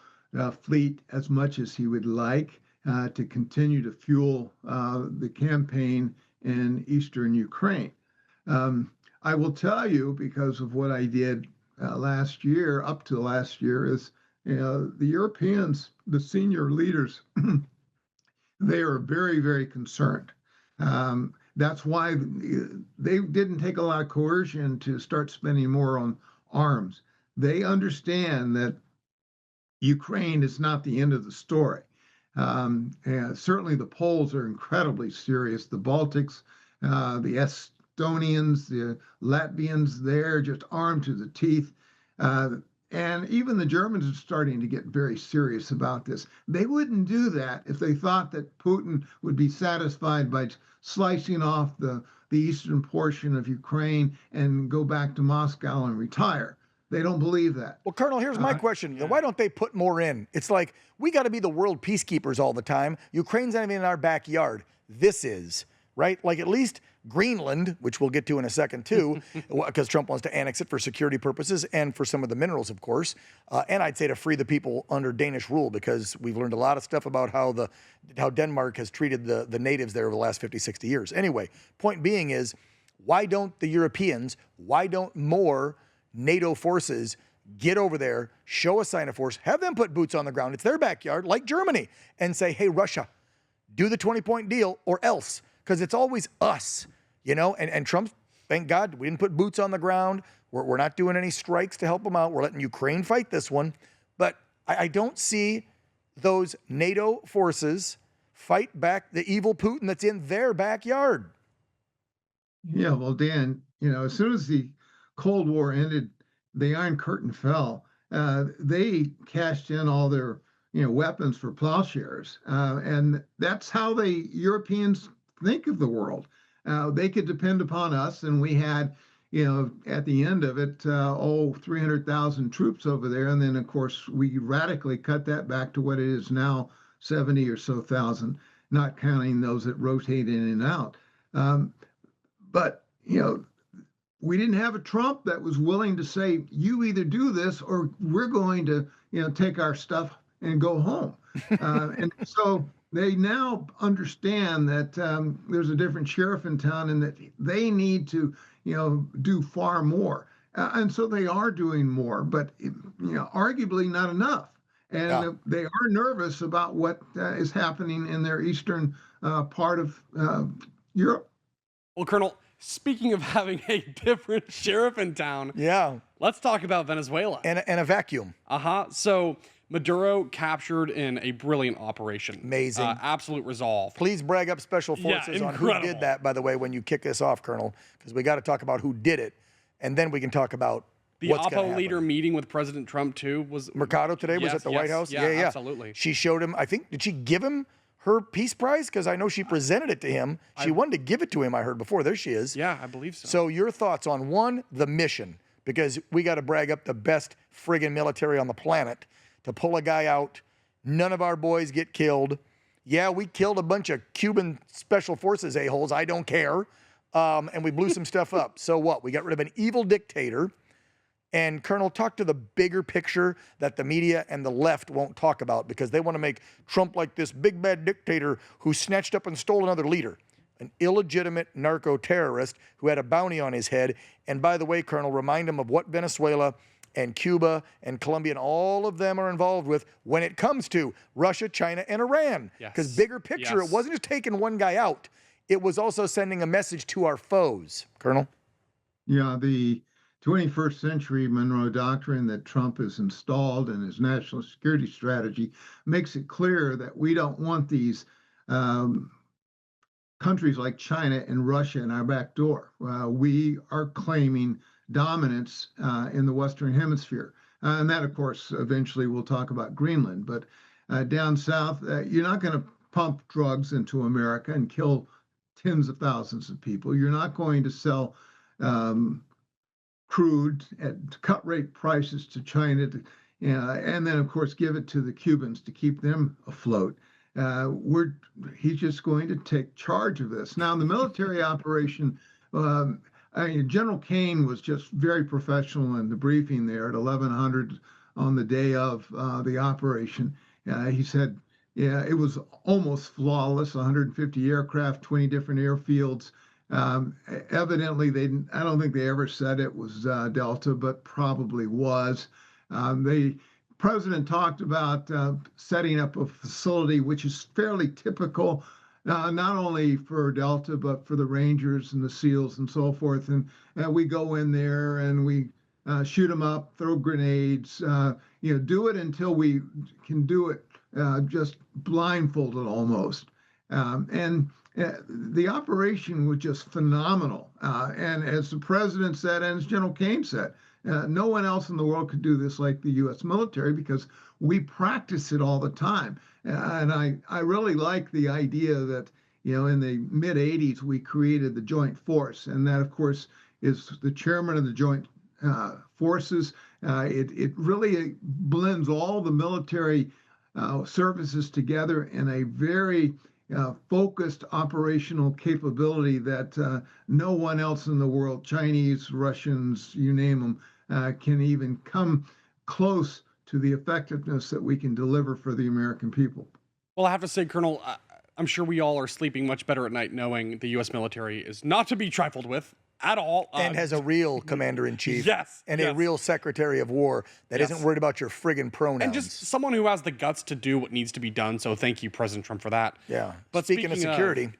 fleet as much as he would like to continue to fuel the campaign in eastern Ukraine. I will tell you, because of what I did last year, up to last year, is the Europeans, the senior leaders, they are very, very concerned. That's why they didn't take a lot of coercion to start spending more on arms. They understand that Ukraine is not the end of the story. And certainly the Poles are incredibly serious. The Baltics, the Estonians, the Latvians, they're just armed to the teeth. And even the Germans are starting to get very serious about this. They wouldn't do that if they thought that Putin would be satisfied by slicing off the eastern portion of Ukraine and go back to Moscow and retire. They don't believe that. Well, Colonel, here's my question. Why don't they put more in? It's like, we got to be the world peacekeepers all the time. Ukraine's not even in our backyard. This is, right? Like, at least Greenland, which we'll get to in a second too, because Trump wants to annex it for security purposes and for some of the minerals, of course. And I'd say to free the people under Danish rule, because we've learned a lot of stuff about how Denmark has treated the natives there over the last 50, 60 years. Anyway, point being is, why don't the Europeans, why don't more NATO forces get over there, show a sign of force, have them put boots on the ground, it's their backyard, like Germany, and say, hey, Russia, do the 20-point deal or else, because it's always us, and Trump, thank God, we didn't put boots on the ground. We're not doing any strikes to help them out. We're letting Ukraine fight this one. But I don't see those NATO forces fight back the evil Putin that's in their backyard. Yeah, well, Dan, as soon as the Cold War ended, the Iron Curtain fell. They cashed in all their, weapons for plowshares, and that's how the Europeans think of the world. They could depend upon us, and we had, at the end of it, 300,000 troops over there, and then of course we radically cut that back to what it is now, 70 or so thousand, not counting those that rotate in and out. But we didn't have a Trump that was willing to say, you either do this or we're going to, take our stuff and go home. And so they now understand that there's a different sheriff in town and that they need to, do far more. And so they are doing more, but, arguably not enough. And they are nervous about what is happening in their eastern part of Europe. Well, Colonel, speaking of having a different sheriff in town, Yeah. let's talk about Venezuela. And a vacuum. So Maduro captured in a brilliant operation. Amazing. Absolute resolve. Please brag up special forces on who did that, by the way, when you kick this off, Colonel, because we got to talk about who did it, and then we can talk about the what's going to happen. Oppo leader meeting with President Trump, too, was... Mercado today was at the White House? Yeah, absolutely. She showed him, I think, did she give him her Peace Prize? Because I know she presented it to him. She wanted to give it to him, I heard before. There she is. Yeah, I believe so. So your thoughts on, one, the mission, because we got to brag up the best friggin' military on the planet to pull a guy out. None of our boys get killed. Yeah, we killed a bunch of Cuban special forces a-holes. I don't care. And we blew some stuff up. So what? We got rid of an evil dictator. And Colonel, talk to the bigger picture that the media and the left won't talk about because they want to make Trump like this big bad dictator who snatched up and stole another leader, an illegitimate narco-terrorist who had a bounty on his head. And by the way, Colonel, remind him of what Venezuela and Cuba and Colombia and all of them are involved with when it comes to Russia, China, and Iran. Because bigger picture, it wasn't just taking one guy out. It was also sending a message to our foes. Colonel? Yeah, the 21st century Monroe Doctrine that Trump has installed in his national security strategy makes it clear that we don't want these countries like China and Russia in our back door. We are claiming dominance in the Western Hemisphere. And that, of course, eventually we'll talk about Greenland. But down south, you're not going to pump drugs into America and kill tens of thousands of people. You're not going to sell crude at cut rate prices to China, and then, of course, give it to the Cubans to keep them afloat. He's just going to take charge of this. Now, the military operation, General Kane was just very professional in the briefing there at 1100 on the day of the operation. He said, yeah, it was almost flawless, 150 aircraft, 20 different airfields. Evidently, I don't think they ever said it was Delta, but probably was. The president talked about setting up a facility, which is fairly typical, not only for Delta, but for the Rangers and the SEALs and so forth. And we go in there and we shoot them up, throw grenades, do it until we can do it just blindfolded almost. The operation was just phenomenal. And as the president said, and as General Kane said, no one else in the world could do this like the U.S. military because we practice it all the time. And I really like the idea that, in the mid 80s, we created the Joint Force. And that, of course, is the chairman of the Joint Forces. It really blends all the military services together in a very focused operational capability that no one else in the world, Chinese, Russians, you name them, can even come close to the effectiveness that we can deliver for the American people. Well, I have to say, Colonel, I'm sure we all are sleeping much better at night knowing the U.S. military is not to be trifled with at all. And has a real commander-in-chief. And a real secretary of war that isn't worried about your friggin' pronouns. And just someone who has the guts to do what needs to be done. So thank you, President Trump, for that. Yeah. But speaking of security.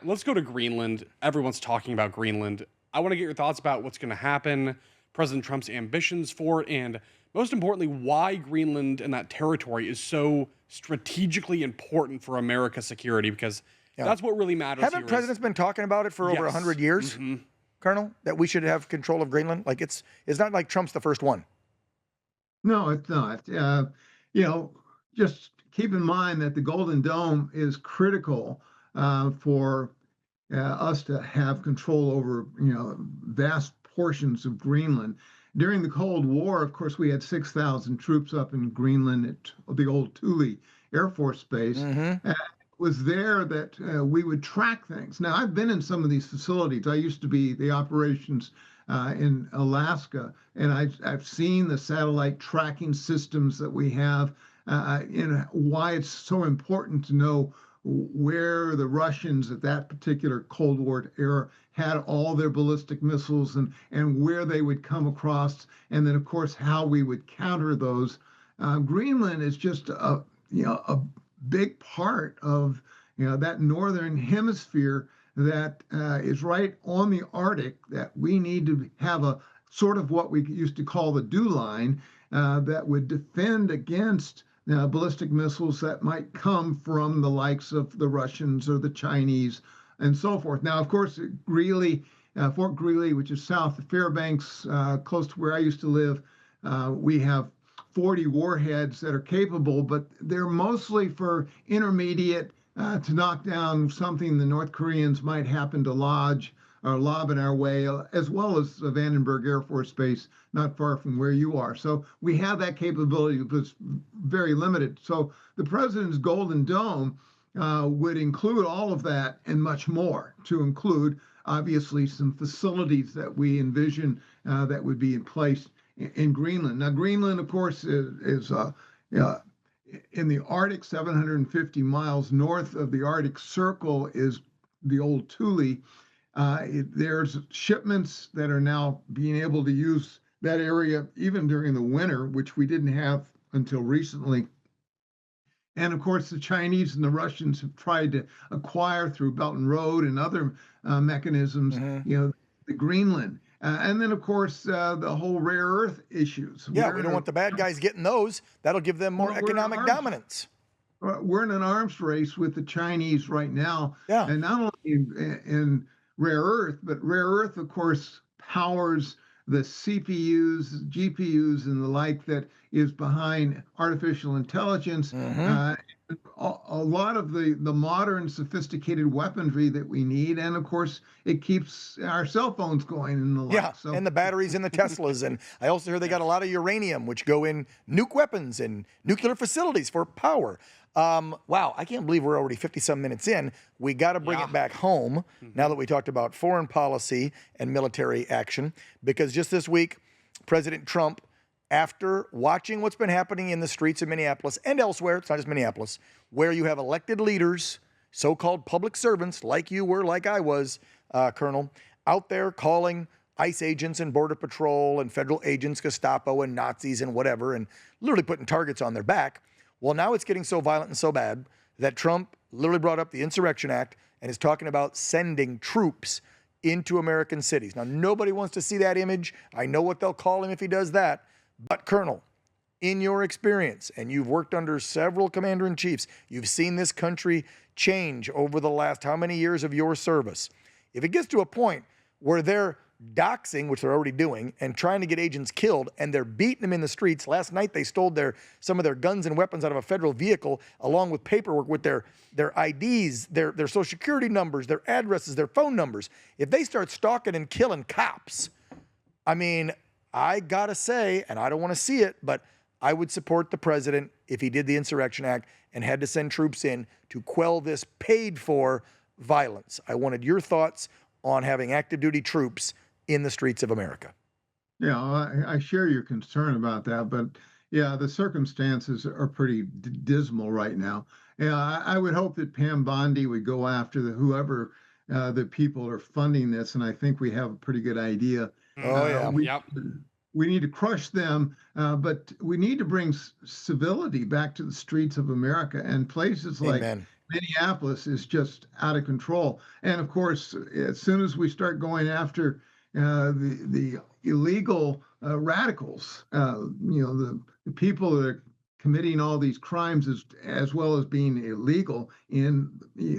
Let's go to Greenland. Everyone's talking about Greenland. I want to get your thoughts about what's going to happen, President Trump's ambitions for it, and most importantly, why Greenland and that territory is so strategically important for America's security, because that's what really matters. Haven't presidents been talking about it for over 100 years? Mm-hmm. Colonel, that we should have control of Greenland? Like it's not like Trump's the first one. No, it's not. Just keep in mind that the Golden Dome is critical for us to have control over, vast portions of Greenland. During the Cold War, of course, we had 6,000 troops up in Greenland at the old Thule Air Force Base. Mm-hmm. Was there that we would track things. Now, I've been in some of these facilities. I used to be the operations in Alaska, and I've seen the satellite tracking systems that we have, and why it's so important to know where the Russians at that particular Cold War era had all their ballistic missiles and where they would come across, and then, of course, how we would counter those. Greenland is just a big part of that northern hemisphere that is right on the Arctic, that we need to have a sort of what we used to call the dew line, that would defend against ballistic missiles that might come from the likes of the Russians or the Chinese and so forth. Now, of course, Fort Greely, which is south of Fairbanks, close to where I used to live, we have 40 warheads that are capable, but they're mostly for intermediate to knock down something the North Koreans might happen to lodge or lob in our way, as well as the Vandenberg Air Force Base, not far from where you are. So we have that capability, but it's very limited. So the president's Golden Dome would include all of that and much more, to include obviously some facilities that we envision that would be in place in Greenland. Now, Greenland, of course, is in the Arctic, 750 miles north of the Arctic Circle is the old Thule. There's shipments that are now being able to use that area even during the winter, which we didn't have until recently. And of course, the Chinese and the Russians have tried to acquire through Belt and Road and other mechanisms, the Greenland. And then, of course, the whole rare earth issues. Yeah, we don't want the bad guys getting those. That'll give them more economic dominance. We're in an arms race with the Chinese right now. Yeah. And not only in rare earth, but rare earth, of course, powers the CPUs, GPUs, and the like that is behind artificial intelligence. A lot of the modern sophisticated weaponry that we need. And of course, it keeps our cell phones going and the like. Yeah, so. And the batteries in the Teslas. And I also hear they got a lot of uranium, which go in nuke weapons and nuclear facilities for power. Wow, I can't believe we're already 50-some minutes in. We got to bring it back home now that we talked about foreign policy and military action, because just this week, President Trump, after watching what's been happening in the streets of Minneapolis and elsewhere, it's not just Minneapolis, where you have elected leaders, so-called public servants like you were, like I was, Colonel, out there calling ICE agents and Border Patrol and federal agents Gestapo and Nazis and whatever, and literally putting targets on their back. Well, now it's getting so violent and so bad that Trump literally brought up the Insurrection Act and is talking about sending troops into American cities. Now, nobody wants to see that image. I know what they'll call him if he does that. But, Colonel, in your experience, and you've worked under several commander-in-chiefs, you've seen this country change over the last how many years of your service. If it gets to a point where they're doxing, which they're already doing, and trying to get agents killed, and they're beating them in the streets. Last night, they stole some of their guns and weapons out of a federal vehicle, along with paperwork with their IDs, their social security numbers, their addresses, their phone numbers. If they start stalking and killing cops, I mean, I gotta say, and I don't want to see it, but I would support the president if he did the Insurrection Act and had to send troops in to quell this paid-for violence. I wanted your thoughts on having active duty troops in the streets of America. Yeah, I share your concern about that, but yeah, the circumstances are pretty dismal right now. Yeah, I would hope that Pam Bondi would go after whoever the people are funding this, and I think we have a pretty good idea. We need to crush them, but we need to bring civility back to the streets of America, and places like Minneapolis is just out of control. And of course, as soon as we start going after the illegal radicals, the people that are committing all these crimes as well as being illegal in,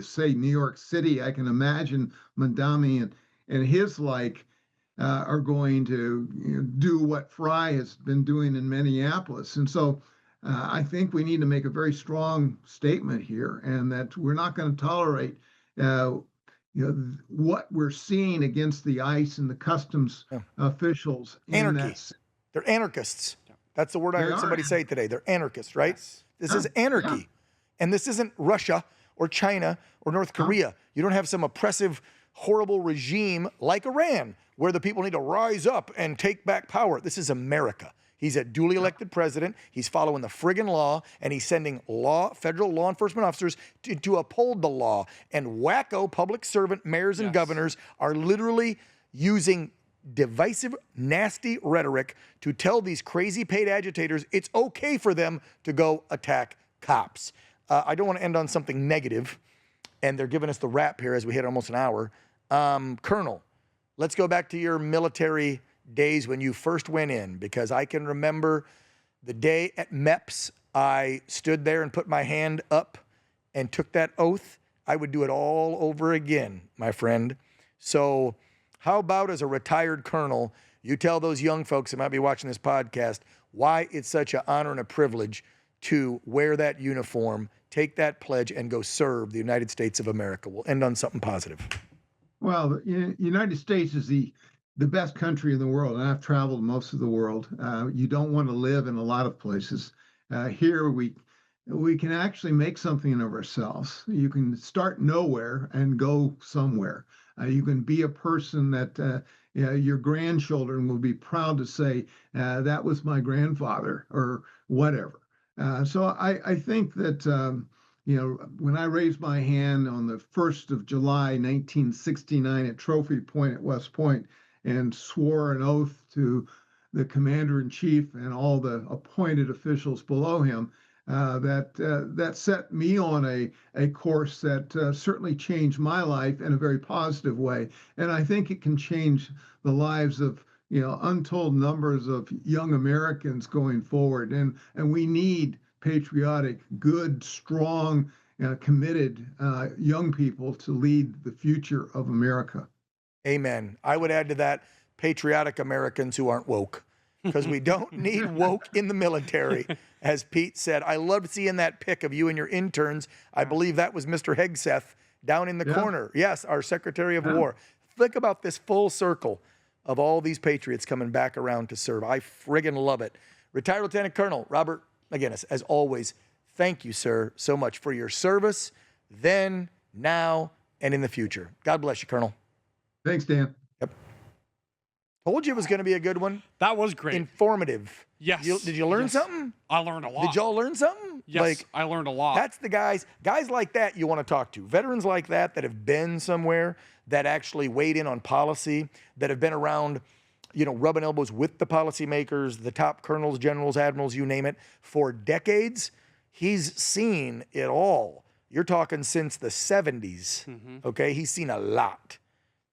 say, New York City, I can imagine Mandami and his like are going to do what Fry has been doing in Minneapolis. And so I think we need to make a very strong statement here, and that we're not going to tolerate what we're seeing against the ICE and the customs officials. Anarchy. They're anarchists. That's the word I heard somebody say today. They're anarchists, right? Yes. This is anarchy. Yeah. And this isn't Russia or China or North Korea. You don't have some oppressive, horrible regime like Iran, where the people need to rise up and take back power. This is America. He's a duly elected president. He's following the friggin' law, and he's sending federal law enforcement officers to uphold the law. And wacko public servant mayors and governors are literally using divisive, nasty rhetoric to tell these crazy paid agitators it's okay for them to go attack cops. I don't want to end on something negative, and they're giving us the wrap here as we hit almost an hour. Colonel, let's go back to your military days when you first went in, because I can remember the day at MEPS I stood there and put my hand up and took that oath, I would do it all over again, my friend. So how about as a retired colonel, you tell those young folks that might be watching this podcast why it's such an honor and a privilege to wear that uniform, take that pledge, and go serve the United States of America. We'll end on something positive. Well, the United States is the best country in the world, and I've traveled most of the world. You don't want to live in a lot of places. Here we can actually make something of ourselves. You can start nowhere and go somewhere. You can be a person that your grandchildren will be proud to say, that was my grandfather or whatever. So I think that, when I raised my hand on the 1st of July, 1969 at Trophy Point at West Point and swore an oath to the commander-in-chief and all the appointed officials below him, that set me on a course that certainly changed my life in a very positive way. And I think it can change the lives of untold numbers of young Americans going forward. And we need patriotic, good, strong, committed young people to lead the future of America. Amen. I would add to that, patriotic Americans who aren't woke, because we don't need woke in the military, as Pete said. I loved seeing that pic of you and your interns. I believe that was Mr. Hegseth down in the corner. Yes, our Secretary of War. Think about this full circle of all these patriots coming back around to serve. I friggin' love it. Retired Lieutenant Colonel Robert McGinnis, as always, thank you, sir, so much for your service then, now, and in the future. God bless you, Colonel. Thanks, Dan. Yep. Told you it was going to be a good one. That was great. Informative. Yes. Did you learn something? I learned a lot. Did y'all learn something? Yes, I learned a lot. That's the guys like that you want to talk to. Veterans like that have been somewhere, that actually weighed in on policy, that have been around, rubbing elbows with the policymakers, the top colonels, generals, admirals, you name it, for decades. He's seen it all. You're talking since the 70s, okay? He's seen a lot.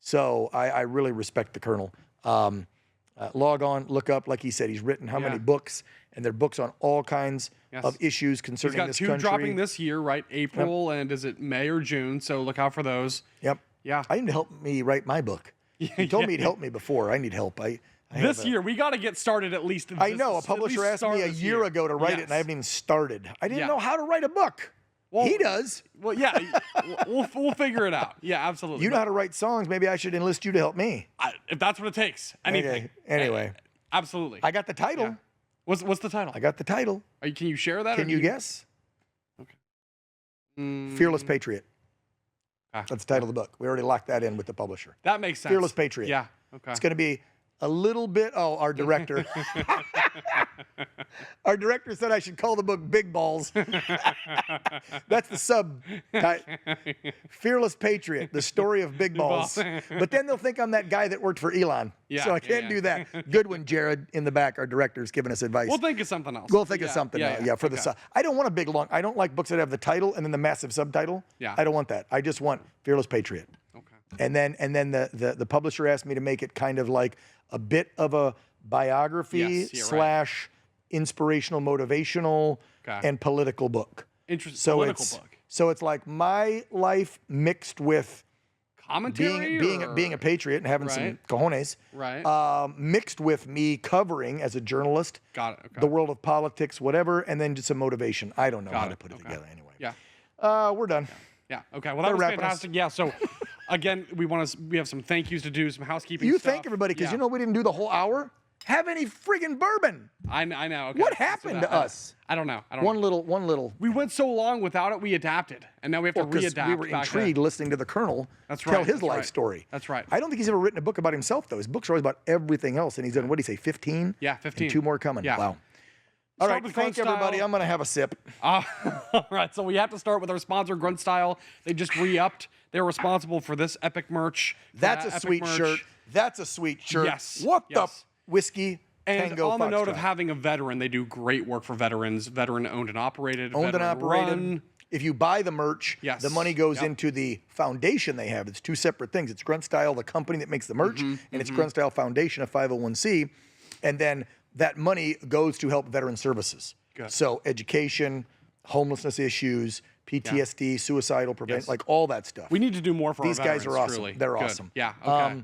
So I really respect the colonel. Log on, look up, like he said, he's written how many books, and they're books on all kinds of issues concerning this country. He's got 2 dropping this year, right? April, and is it May or June? So look out for those. Yep. Yeah. I need to help me write my book. He told me he'd help me before. I need help. This year, we got to get started at least. I know. A publisher asked me a year ago to write it, and I haven't even started. I didn't know how to write a book. Well, he does. Well, yeah, we'll figure it out. Yeah, absolutely. You know how to write songs. Maybe I should enlist you to help me. If that's what it takes. Anything. Okay. Anyway. Absolutely. I got the title. Yeah. What's the title? I got the title. Can you share that? Can you guess? Okay. Fearless Patriot. That's the title of the book. We already locked that in with the publisher. That makes sense. Fearless Patriot. Yeah. Okay. It's going to be a little bit. Oh, our director. Our director said I should call the book Big Balls. That's the sub. Fearless Patriot, the story of Big Balls. But then they'll think I'm that guy that worked for Elon. Yeah, so I can't do that. Good one, Jared, in the back. Our director's giving us advice. We'll think of something else. We'll think of something. For the sub. I don't want a big long. I don't like books that have the title and then the massive subtitle. Yeah. I don't want that. I just want Fearless Patriot. Okay. And then the publisher asked me to make it kind of like a bit of a biography slash inspirational, motivational, and political book. Interesting. Political book. So it's like my life mixed with commentary, being a patriot and having some cojones, right? Mixed with me covering as a journalist, the world of politics, whatever, and then just some motivation. I don't know how to put it together anyway. Yeah. We're done. Yeah. Okay. Well, that was fantastic. Yeah. So, again, we have some thank yous to do, some housekeeping. You stuff. thank everybody because we didn't do the whole hour. Have any friggin' bourbon? I know. Okay. What happened to us? I don't know. One little. We went so long without it, we adapted, and now we have to readapt. We were intrigued listening to the colonel tell his life story. That's right. I don't think he's ever written a book about himself though. His books are always about everything else, and he's done 15? Yeah, 15. And 2 more coming. Yeah. Wow. All right, thank everybody. I'm gonna have a sip. All right, so we have to start with our sponsor, Grunt Style. They just re-upped. They're responsible for this epic merch. That's a sweet shirt. That's a sweet shirt. Yes. What the whiskey? And Tango on the note of Foxtrot. having a veteran, they do great work for veterans, veteran owned and operated. Owned and operated. Run. If you buy the merch, the money goes into the foundation they have. It's 2 separate things. It's Grunt Style, the company that makes the merch, and it's Grunt Style Foundation, a 501c. And then that money goes to help veteran services. Good. So education, homelessness issues, PTSD, suicidal prevention, Yes. like all that stuff. We need to do more for These our guys veterans, are awesome. truly. They're Good. awesome. Yeah, okay.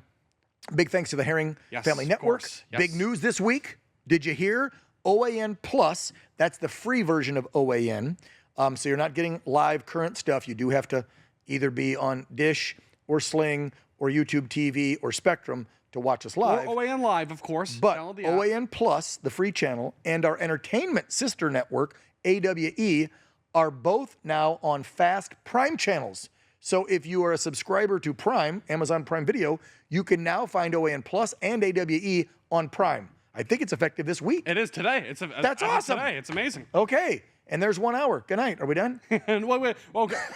Big thanks to the Herring Yes, Family of Network. course. Yes. Big news this week. Did you hear? OAN Plus, that's the free version of OAN. So you're not getting live current stuff. You do have to either be on Dish or Sling or YouTube TV or Spectrum to watch us live. Or OAN Live, of course. But Download the app. OAN Plus, the free channel, and our entertainment sister network, AWE, are both now on fast Prime channels. So if you are a subscriber to Prime, Amazon Prime Video, you can now find OAN Plus and AWE on Prime. I think it's effective this week. It is today. That's awesome. Today. It's amazing. Okay, and there's 1 hour. Good night. Are we done? And well,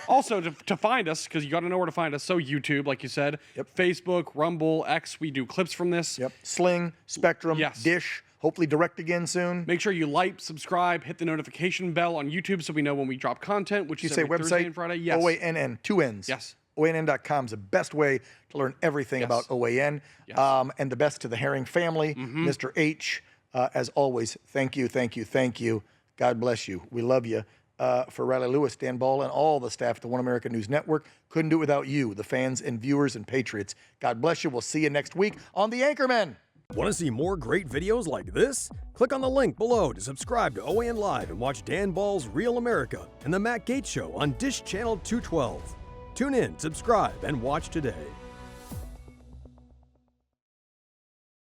also to find us, because you got to know where to find us. So YouTube, like you said, Facebook, Rumble, X. We do clips from this. Yep. Sling, Spectrum, Yes. Dish. Hopefully direct again soon. Make sure you like, subscribe, hit the notification bell on YouTube so we know when we drop content, which You is say every Thursday website? and Friday. Yes. OANN, 2 N's. Yes. OANN.com is the best way to learn everything about OAN. Yes. And the best to the Herring family. Mr. H, as always, thank you, thank you, thank you. God bless you. We love you. For Riley Lewis, Dan Ball, and all the staff at the One America News Network, couldn't do it without you, the fans and viewers and patriots. God bless you. We'll see you next week on The Anchormen. Want to see more great videos like this? Click on the link below to subscribe to OAN Live and watch Dan Ball's Real America and The Matt Gaetz Show on Dish Channel 212. Tune in, subscribe, and watch today.